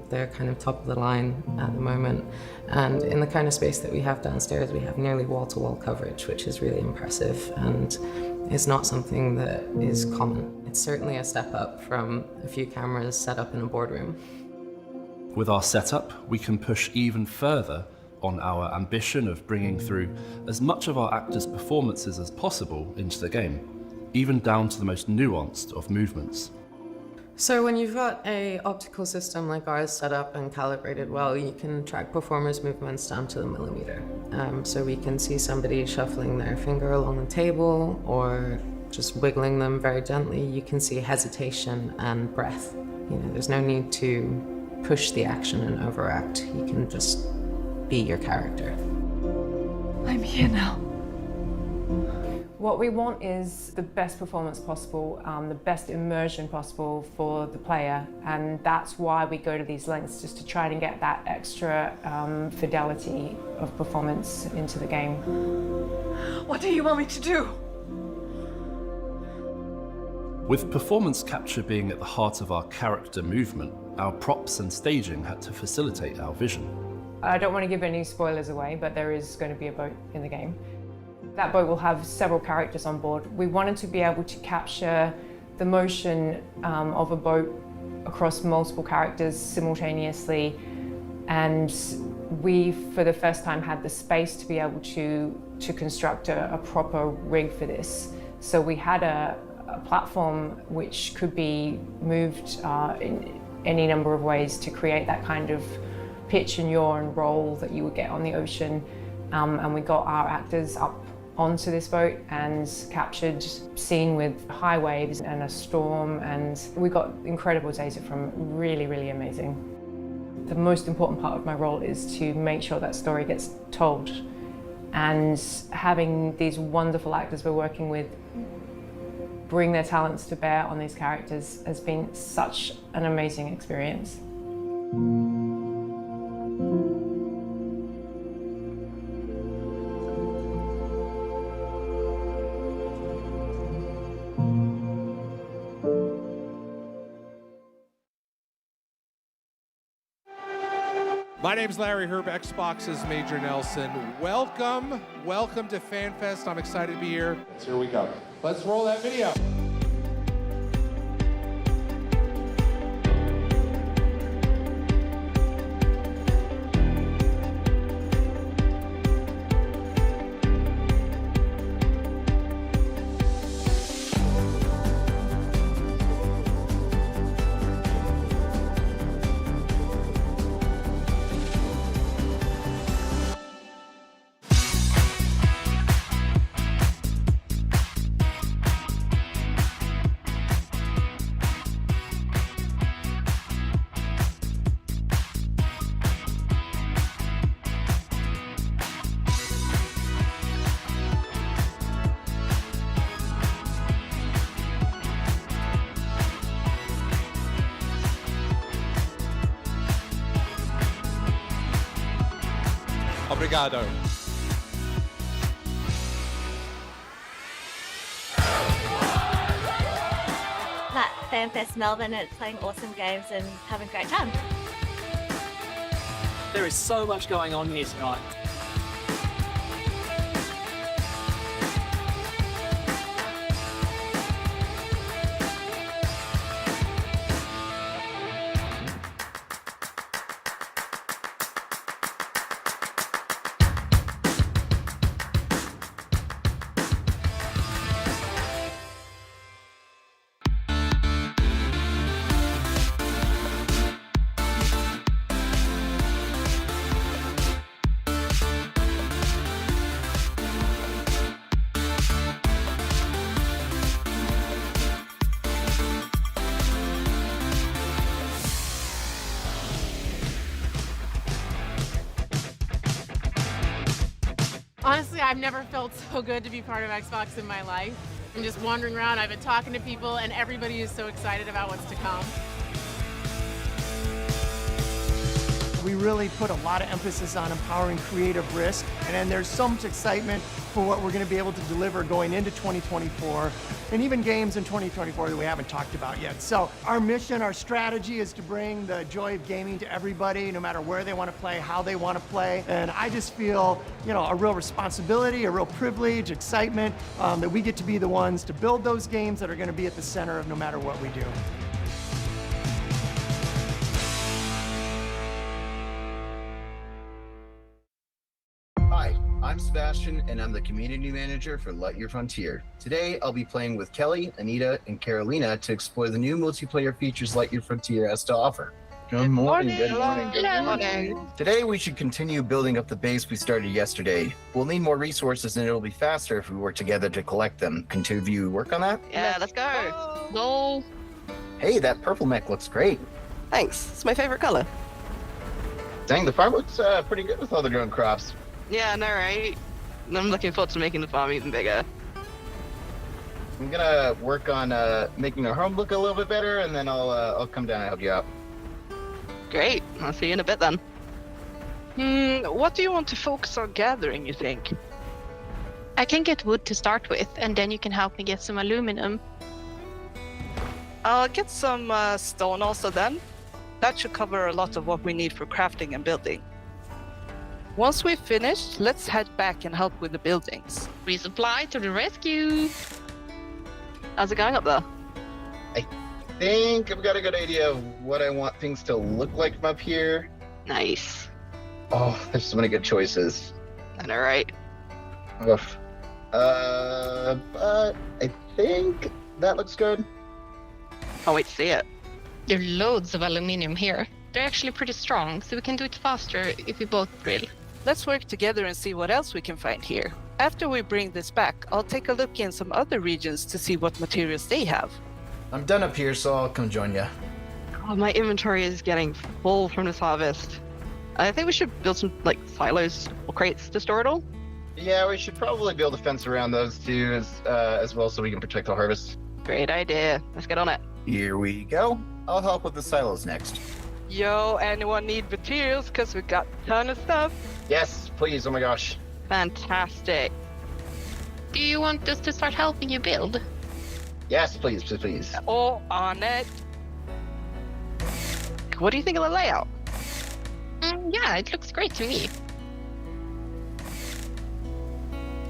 Speaker 23: They're kind of top of the line at the moment. And in the kind of space that we have downstairs, we have nearly wall-to-wall coverage, which is really impressive and is not something that is common. It's certainly a step up from a few cameras set up in a boardroom.
Speaker 5: With our setup, we can push even further on our ambition of bringing through as much of our actors' performances as possible into the game, even down to the most nuanced of movements.
Speaker 23: So when you've got an optical system like ours set up and calibrated well, you can track performers' movements down to the millimeter. So we can see somebody shuffling their finger along the table or just wiggling them very gently. You can see hesitation and breath. You know, there's no need to push the action and overact. You can just be your character.
Speaker 22: I'm here now.
Speaker 6: What we want is the best performance possible, the best immersion possible for the player, and that's why we go to these lengths, just to try and get that extra fidelity of performance into the game.
Speaker 22: What do you want me to do?
Speaker 5: With performance capture being at the heart of our character movement, our props and staging had to facilitate our vision.
Speaker 6: I don't want to give any spoilers away, but there is going to be a boat in the game. That boat will have several characters on board. We wanted to be able to capture the motion of a boat across multiple characters simultaneously, and we, for the first time, had the space to be able to construct a proper rig for this. So we had a platform which could be moved in any number of ways to create that kind of pitch and yaw and roll that you would get on the ocean. And we got our actors up onto this boat and captured scene with high waves and a storm, and we got incredible data from really, really amazing. The most important part of my role is to make sure that story gets told, and having these wonderful actors we're working with bring their talents to bear on these characters has been such an amazing experience.
Speaker 9: My name's Larry Herb, Xbox's Major Nelson. Welcome to FanFest. I'm excited to be here. Here we go. Let's roll that video. Obrigado.
Speaker 10: At FanFest Melbourne, it's playing awesome games and having a great time.
Speaker 12: There is so much going on here tonight.
Speaker 18: Honestly, I've never felt so good to be part of Xbox in my life. I'm just wandering around, I've been talking to people, and everybody is so excited about what's to come.
Speaker 24: We really put a lot of emphasis on empowering creative risk, and then there's so much excitement for what we're going to be able to deliver going into 2024, and even games in 2024 that we haven't talked about yet. So our mission, our strategy is to bring the joy of gaming to everybody, no matter where they want to play, how they want to play. And I just feel, a real responsibility, a real privilege, excitement that we get to be the ones to build those games that are going to be at the center of no matter what we do.
Speaker 25: Hi, I'm Sebastian, and I'm the community manager for Light Your Frontier. Today, I'll be playing with Kelly, Anita, and Carolina to explore the new multiplayer features Light Your Frontier has to offer. Good morning. Good morning. Good morning. Today, we should continue building up the base we started yesterday. We'll need more resources, and it'll be faster if we work together to collect them. Can two of you work on that?
Speaker 26: Yeah, let's go. Go.
Speaker 25: Hey, that purple mech looks great.
Speaker 26: Thanks. It's my favorite color.
Speaker 25: Dang, the farm looks pretty good with all the grown crops.
Speaker 26: Yeah, I know, right? I'm looking forward to making the farm even bigger.
Speaker 25: I'm gonna work on making our home look a little bit better, and then I'll come down and help you out.
Speaker 26: Great. I'll see you in a bit then.
Speaker 27: What do you want to focus on gathering, you think?
Speaker 28: I can get wood to start with, and then you can help me get some aluminum.
Speaker 27: I'll get some stone also then. That should cover a lot of what we need for crafting and building. Once we've finished, let's head back and help with the buildings.
Speaker 28: Resupply to the rescue!
Speaker 26: How's it going up there?
Speaker 25: I think I've got a good idea of what I want things to look like from up here.
Speaker 26: Nice.
Speaker 25: Oh, there's so many good choices.
Speaker 26: I know, right?
Speaker 25: Oof. But I think that looks good.
Speaker 26: Can't wait to see it.
Speaker 28: There are loads of aluminium here. They're actually pretty strong, so we can do it faster if we both drill.
Speaker 27: Let's work together and see what else we can find here. After we bring this back, I'll take a look in some other regions to see what materials they have.
Speaker 25: I'm done up here, so I'll come join you.
Speaker 26: Oh, my inventory is getting full from this harvest. I think we should build some, silos or crates to store it all.
Speaker 25: Yeah, we should probably build a fence around those two as well so we can protect the harvest.
Speaker 26: Great idea. Let's get on it.
Speaker 25: Here we go. I'll help with the silos next.
Speaker 27: Yo, anyone need materials? Because we got a ton of stuff.
Speaker 25: Yes, please. Oh my gosh.
Speaker 26: Fantastic.
Speaker 28: Do you want us to start helping you build?
Speaker 25: Yes, please, please, please.
Speaker 27: All on it.
Speaker 26: What do you think of the layout?
Speaker 28: Yeah, it looks great to me.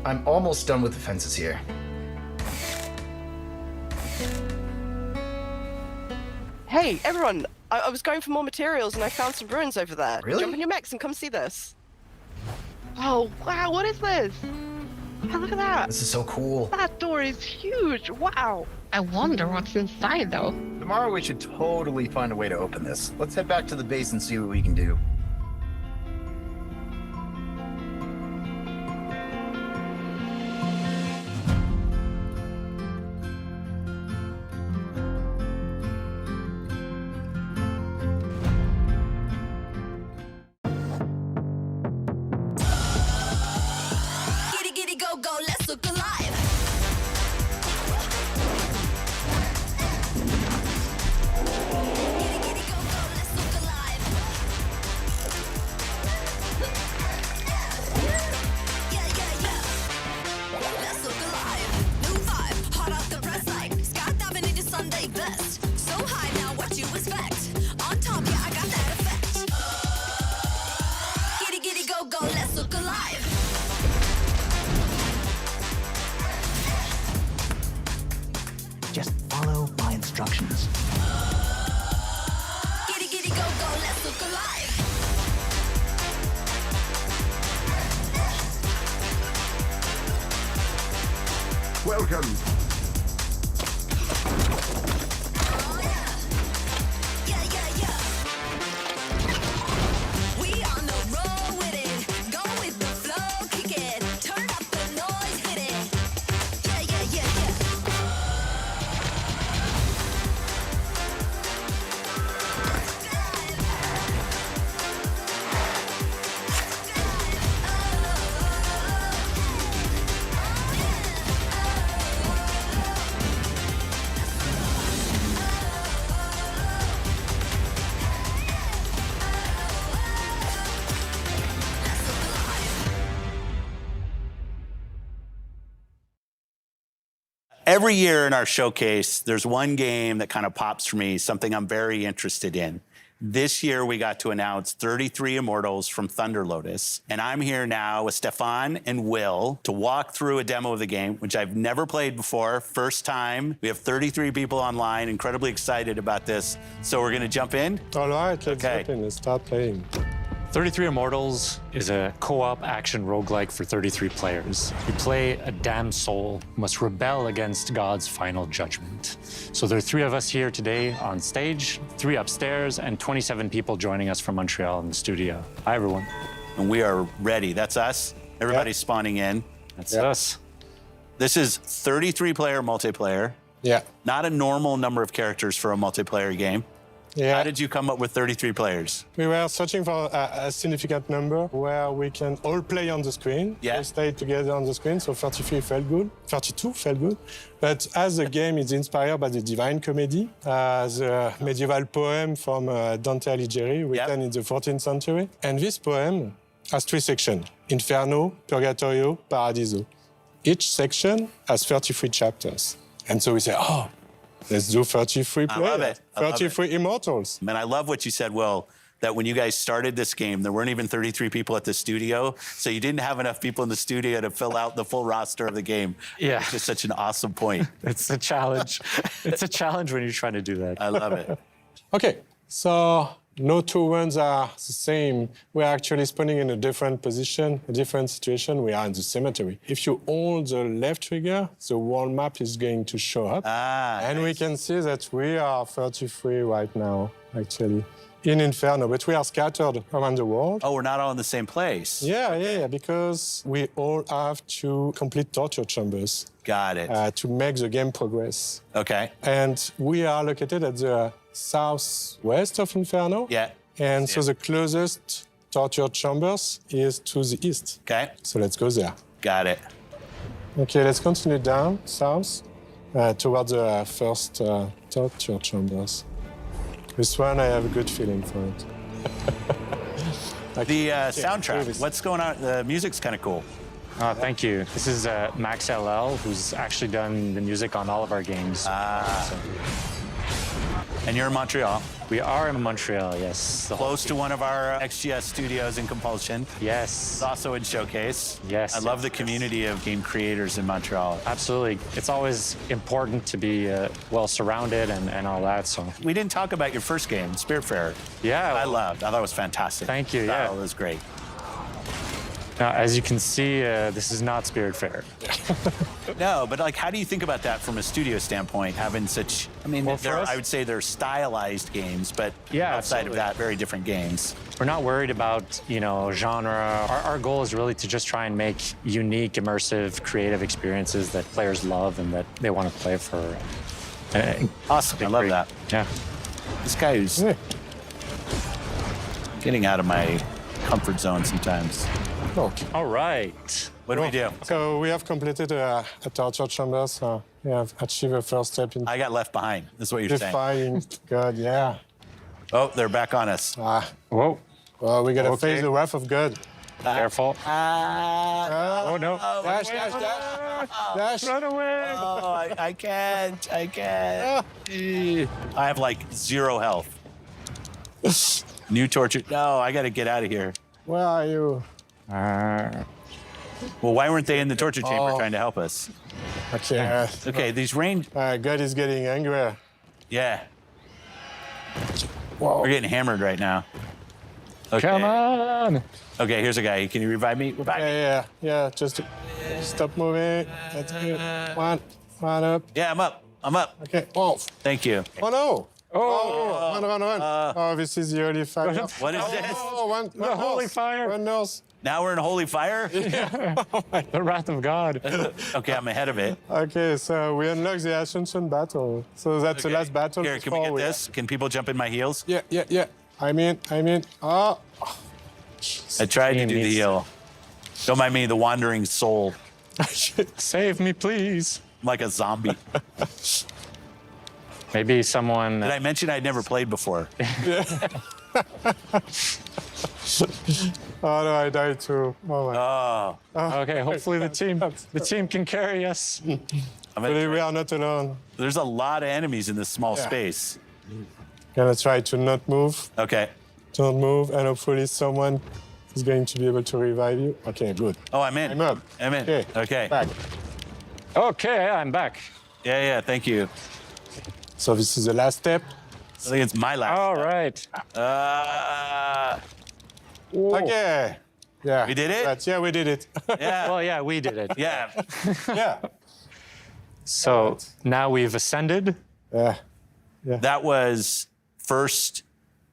Speaker 3: I'm almost done with the fences here.
Speaker 27: Hey, everyone! I was going for more materials and I found some ruins over there.
Speaker 3: Really?
Speaker 27: Jump in your mechs and come see this.
Speaker 26: Oh, wow, what is this? Oh, look at that.
Speaker 3: This is so cool.
Speaker 26: That door is huge. Wow.
Speaker 28: I wonder what's inside, though.
Speaker 3: Tomorrow we should totally find a way to open this. Let's head back to the base and see what we can do.
Speaker 7: Just follow my instructions.
Speaker 4: Welcome.
Speaker 8: Every year in our showcase, there's one game that kind of pops for me, something I'm very interested in. This year, we got to announce 33 Immortals from Thunder Lotus. And I'm here now with Stefan and Will to walk through a demo of the game, which I've never played before, first time. We have 33 people online, incredibly excited about this. So we're gonna jump in?
Speaker 11: All right, let's jump in and start playing. 33 Immortals is a co-op action roguelike for 33 players. You play a damned soul who must rebel against God's final judgment. So there are 3 of us here today on stage, 3 upstairs, and 27 people joining us from Montreal in the studio. Hi, everyone.
Speaker 8: And we are ready. That's us. Everybody's spawning in.
Speaker 11: That's us.
Speaker 8: This is 33-player multiplayer.
Speaker 11: Yeah.
Speaker 8: Not a normal number of characters for a multiplayer game.
Speaker 11: Yeah.
Speaker 8: How did you come up with 33 players?
Speaker 11: We were searching for a significant number where we can all play on the screen.
Speaker 8: Yeah.
Speaker 11: We stayed together on the screen, so 33 felt good. 32 felt good. But as the game is inspired by the Divine Comedy, the medieval poem from Dante Alighieri, written in the 14th century. And this poem has 3 sections: Inferno, Purgatorio, Paradiso. Each section has 33 chapters. And so we say, oh, let's do 33 players.
Speaker 8: I love it.
Speaker 11: 33 Immortals.
Speaker 8: Man, I love what you said, Will, that when you guys started this game, there weren't even 33 people at the studio, so you didn't have enough people in the studio to fill out the full roster of the game.
Speaker 11: Yeah.
Speaker 8: It's just such an awesome point.
Speaker 11: It's a challenge. It's a challenge when you're trying to do that.
Speaker 8: I love it.
Speaker 11: Okay, so no 2 runs are the same. We're actually spawning in a different position, a different situation. We are in the cemetery. If you hold the left trigger, the world map is going to show up. And we can see that we are 33 right now, actually, in Inferno, but we are scattered around the world.
Speaker 8: Oh, we're not all in the same place.
Speaker 11: Yeah, because we all have to complete torture chambers.
Speaker 8: Got it.
Speaker 11: To make the game progress.
Speaker 8: Okay.
Speaker 11: And we are located at the southwest of Inferno.
Speaker 8: Yeah.
Speaker 11: And so the closest torture chambers is to the east.
Speaker 8: Okay.
Speaker 11: So let's go there.
Speaker 8: Got it.
Speaker 11: Okay, let's continue down south towards the first torture chambers. This one, I have a good feeling for it.
Speaker 8: The soundtrack, what's going on? The music's kind of cool.
Speaker 11: Thank you. This is Max LL, who's actually done the music on all of our games.
Speaker 8: And you're in Montreal.
Speaker 13: We are in Montreal, yes.
Speaker 8: Close to one of our XGS studios in Compulsion.
Speaker 13: Yes.
Speaker 8: It's also in Showcase.
Speaker 13: Yes.
Speaker 8: I love the community of game creators in Montreal.
Speaker 13: Absolutely. It's always important to be well surrounded and all that, so.
Speaker 8: We didn't talk about your first game, Spiritfarer.
Speaker 13: Yeah.
Speaker 8: I thought it was fantastic.
Speaker 13: Thank you, yeah.
Speaker 8: It was great.
Speaker 13: Now, as you can see, this is not Spiritfarer.
Speaker 8: No, but like, how do you think about that from a studio standpoint, having such, I mean, I would say they're stylized games, but
Speaker 13: yeah,
Speaker 8: outside of that, very different games.
Speaker 13: We're not worried about, genre. Our goal is really to just try and make unique, immersive, creative experiences that players love and that they want to play for.
Speaker 8: Awesome, I love that.
Speaker 13: Yeah.
Speaker 8: This guy who's getting out of my comfort zone sometimes.
Speaker 11: Okay.
Speaker 13: All right.
Speaker 8: What do we do?
Speaker 11: So we have completed a torture chamber, so we have achieved a first step in...
Speaker 8: I got left behind. That's what you're saying.
Speaker 11: Defying God, yeah.
Speaker 8: Oh, they're back on us.
Speaker 13: Whoa.
Speaker 11: Well, we gotta face the wrath of God.
Speaker 13: Careful.
Speaker 11: Oh,
Speaker 13: no.
Speaker 11: Dash, dash, dash. Dash.
Speaker 13: Run away.
Speaker 8: Oh, I can't. I have like 0 health. New torture. No, I gotta get out of here.
Speaker 11: Where are you?
Speaker 8: Well, why weren't they in the torture chamber trying to help us?
Speaker 11: Okay.
Speaker 8: Okay, these range...
Speaker 11: God is getting angry.
Speaker 8: Yeah.
Speaker 11: Whoa.
Speaker 8: We're getting hammered right now. Okay.
Speaker 13: Come on.
Speaker 8: Okay, here's a guy. Can you revive me? Revive me.
Speaker 11: Yeah. Just stop moving. That's good. One up.
Speaker 8: Yeah, I'm up.
Speaker 11: Okay. Oh.
Speaker 8: Thank you.
Speaker 11: Oh, no.
Speaker 13: Oh.
Speaker 11: Run. This is the holy fire.
Speaker 8: What is this?
Speaker 13: The holy fire.
Speaker 11: One nurse.
Speaker 8: Now we're in holy fire?
Speaker 13: The wrath of God.
Speaker 8: Okay, I'm ahead of it.
Speaker 11: Okay, so we unlock the Ascension battle. So that's the last battle.
Speaker 8: Here, can we get this? Can people jump in my heels?
Speaker 11: Yeah. I'm in. Oh.
Speaker 8: I tried to do the heal. Don't mind me, the wandering soul.
Speaker 13: Save me, please.
Speaker 8: I'm like a zombie.
Speaker 13: Maybe someone...
Speaker 8: Did I mention I'd never played before?
Speaker 11: Oh no, I died too. Oh my.
Speaker 13: Okay, hopefully the team can carry us.
Speaker 11: But we are not alone.
Speaker 8: There's a lot of enemies in this small space.
Speaker 11: Gonna try to not move.
Speaker 8: Okay.
Speaker 11: Don't move, and hopefully someone is going to be able to revive you. Okay, good.
Speaker 8: Oh, I'm in.
Speaker 11: I'm up.
Speaker 8: I'm in. Okay.
Speaker 11: Back.
Speaker 13: Okay, I'm back.
Speaker 8: Yeah, thank you.
Speaker 11: So this is the last step.
Speaker 8: I think it's my last.
Speaker 13: All right.
Speaker 11: Okay. Yeah.
Speaker 8: We did it?
Speaker 11: Yeah, we did it.
Speaker 8: Yeah.
Speaker 13: Well, yeah, we did it.
Speaker 8: Yeah.
Speaker 11: Yeah.
Speaker 13: So now we've ascended.
Speaker 11: Yeah.
Speaker 8: That was first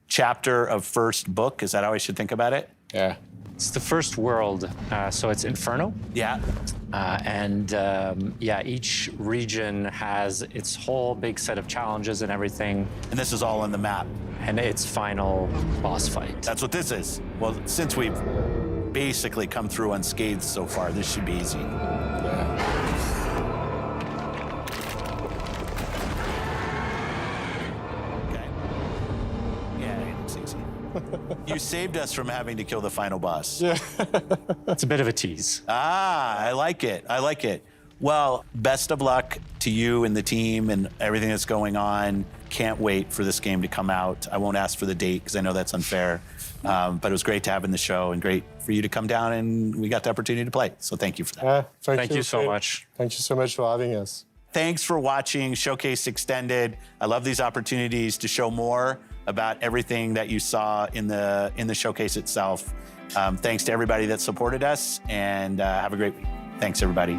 Speaker 8: chapter of first book. Is that how I should think about it?
Speaker 11: Yeah.
Speaker 13: It's the first world, so it's Inferno.
Speaker 8: Yeah.
Speaker 13: Each region has its whole big set of challenges and everything.
Speaker 8: And this is all on the map.
Speaker 13: And its final boss fight.
Speaker 8: That's what this is. Well, since we've basically come through unscathed so far, this should be easy.
Speaker 11: Yeah.
Speaker 8: You saved us from having to kill the final boss.
Speaker 11: Yeah.
Speaker 13: It's a bit of a tease.
Speaker 8: I like it. Well, best of luck to you and the team and everything that's going on. Can't wait for this game to come out. I won't ask for the date because I know that's unfair. But it was great to have in the show and great for you to come down and we got the opportunity to play. So thank you for that.
Speaker 13: Thank you so much.
Speaker 11: Thank you so much for having us.
Speaker 8: Thanks for watching Showcase Extended. I love these opportunities to show more about everything that you saw in the showcase itself. Thanks to everybody that supported us and have a great week. Thanks, everybody.